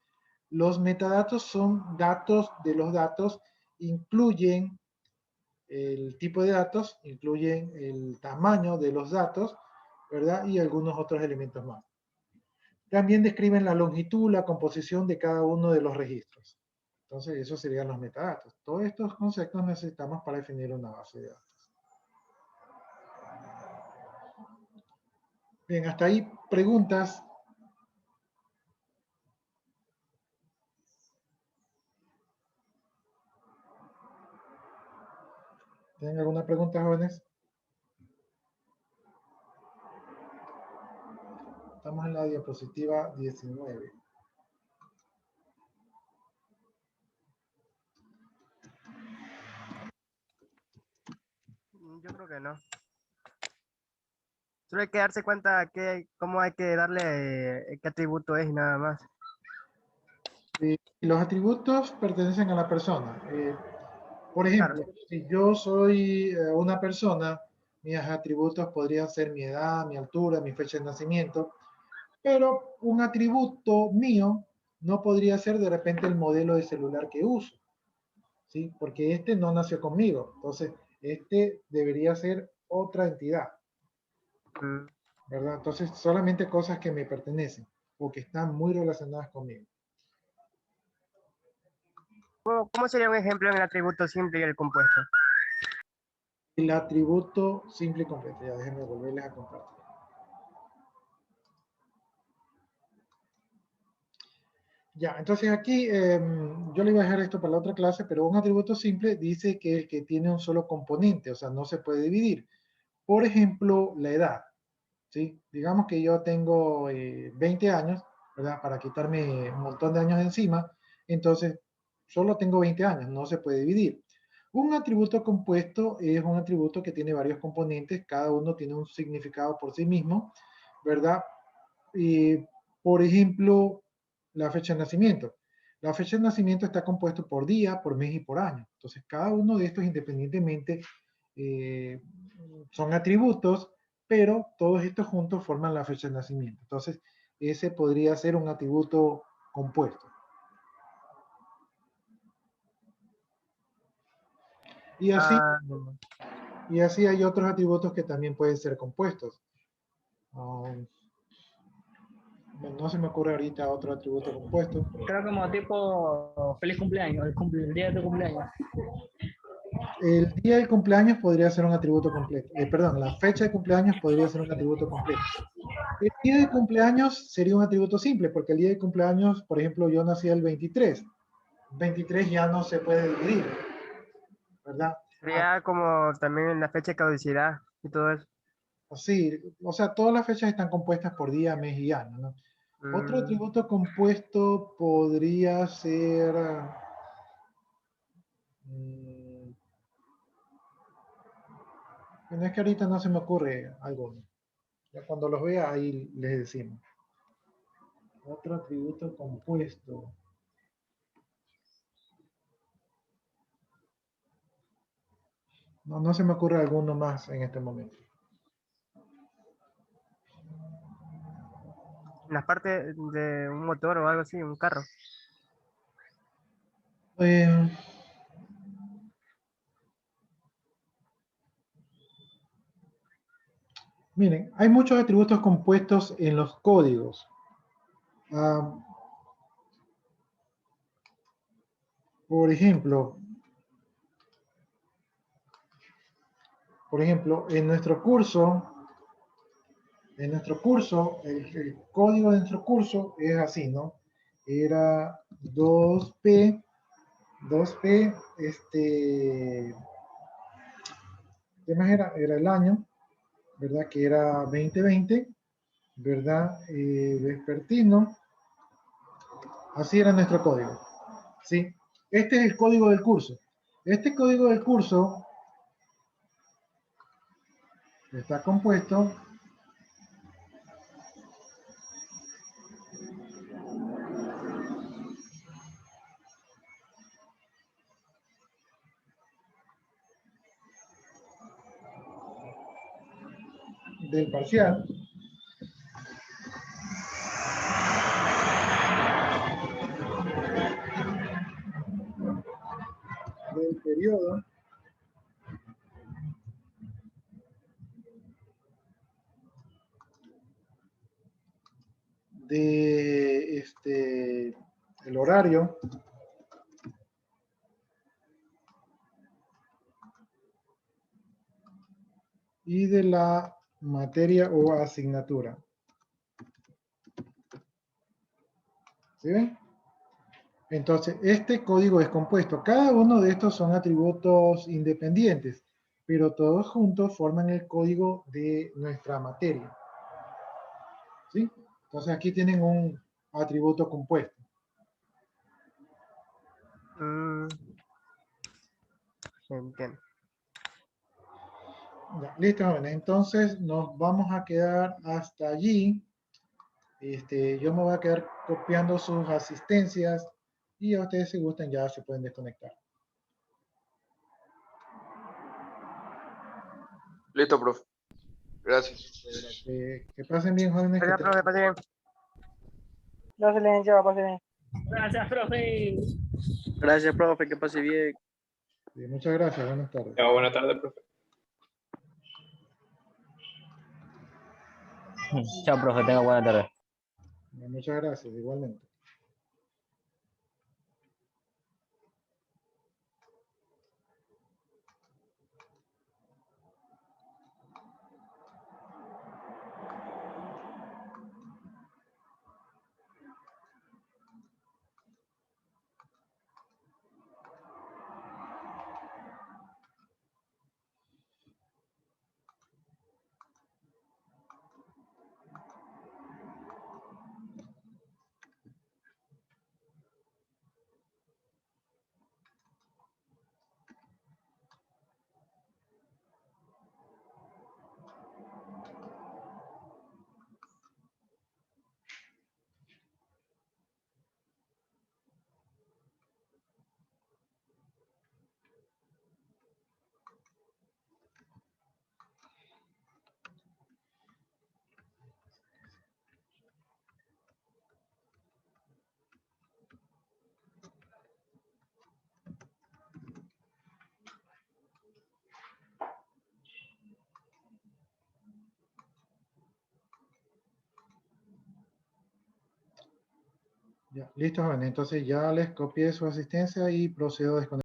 los metadatos son datos de los datos, incluyen el tipo de datos, incluyen el tamaño de los datos, ¿verdad? Y algunos otros elementos más. También describen la longitud, la composición de cada uno de los registros. Entonces, esos serían los metadatos. Todos estos conceptos necesitamos para definir una base de datos. Bien, hasta ahí preguntas. ¿Tienen alguna pregunta, jóvenes? Estamos en la diapositiva 19. Yo creo que no. Solo hay que darse cuenta cómo hay que darle qué atributo es y nada más. Los atributos pertenecen a la persona. Por ejemplo, Claro. si yo soy una persona, mis atributos podrían ser mi edad, mi altura, mi fecha de nacimiento, pero un atributo mío no podría ser de repente el modelo de celular que uso, ¿sí? Porque este no nació conmigo, entonces este debería ser otra entidad, Mm. ¿verdad? Entonces solamente cosas que me pertenecen o que están muy relacionadas conmigo. ¿Cómo sería un ejemplo en el atributo simple y el compuesto? El atributo simple y completo, ya déjenme volverles a compartir. Ya, entonces aquí yo le iba a dejar esto para la otra clase, pero un atributo simple dice que el que tiene un solo componente, o sea, no se puede dividir. Por ejemplo, la edad, ¿sí? Digamos que yo tengo 20 años, ¿verdad? Para quitarme un montón de años de encima, entonces solo tengo 20 años, no se puede dividir. Un atributo compuesto es un atributo que tiene varios componentes, cada uno tiene un significado por sí mismo, ¿verdad? Por ejemplo, la fecha de nacimiento. La fecha de nacimiento está compuesto por día, por mes y por año. Entonces, cada uno de estos independientemente eh, son atributos, pero todos estos juntos forman la fecha de nacimiento. Entonces, ese podría ser un atributo compuesto. Y así, Ah, y así hay otros atributos que también pueden ser compuestos. No se me ocurre ahorita otro atributo compuesto. Creo como tipo feliz cumpleaños, el día de tu cumpleaños. El día del cumpleaños podría ser un atributo completo. Perdón, la fecha de cumpleaños podría ser un atributo completo. El día de cumpleaños sería un atributo simple, porque el día de cumpleaños, por ejemplo, yo nací el 23. 23 ya no se puede dividir, ¿verdad? sería como también la fecha de caducidad y todo eso. Así, o sea, todas las fechas están compuestas por día, mes y año, ¿no? Otro Mm, atributo compuesto podría ser... bueno, es que ahorita no se me ocurre alguno. Ya cuando los vea, ahí les decimos. Otro atributo compuesto. No, no se me ocurre alguno más en este momento. las partes de un motor o algo así, un carro. Eh, miren, hay muchos atributos compuestos en los códigos. Ah, por ejemplo, por ejemplo, en nuestro curso, el código de nuestro curso es así, ¿no? Era 2P, ¿qué más era? Era el año, ¿verdad? Que era 2020, ¿verdad? Vespertino. Así era nuestro código, ¿sí? Este es el código del curso. Este código del curso está compuesto del parcial, del periodo, de el horario, y de la materia o asignatura. ¿Sí ven? Entonces, este código es compuesto. Cada uno de estos son atributos independientes, pero todos juntos forman el código de nuestra materia. ¿Sí? Entonces, aquí tienen un atributo compuesto. Entiendo. Ya, listo, jóvenes. Entonces, nos vamos a quedar hasta allí. Yo me voy a quedar copiando sus asistencias y a ustedes si gustan ya se pueden desconectar. Listo, profe. Gracias. Que pasen bien, jóvenes. Gracias, profe, pase bien. Gracias, licenciado, pase bien. Gracias, profe. Gracias, profe, que pase bien. Muchas gracias, buenas tardes. Buenas tardes, profe. Chao, profe, tenga buena tarde. Muchas gracias, igualmente. Ya, listo, jóvenes. Entonces ya les copié su asistencia y procedo a desconectar.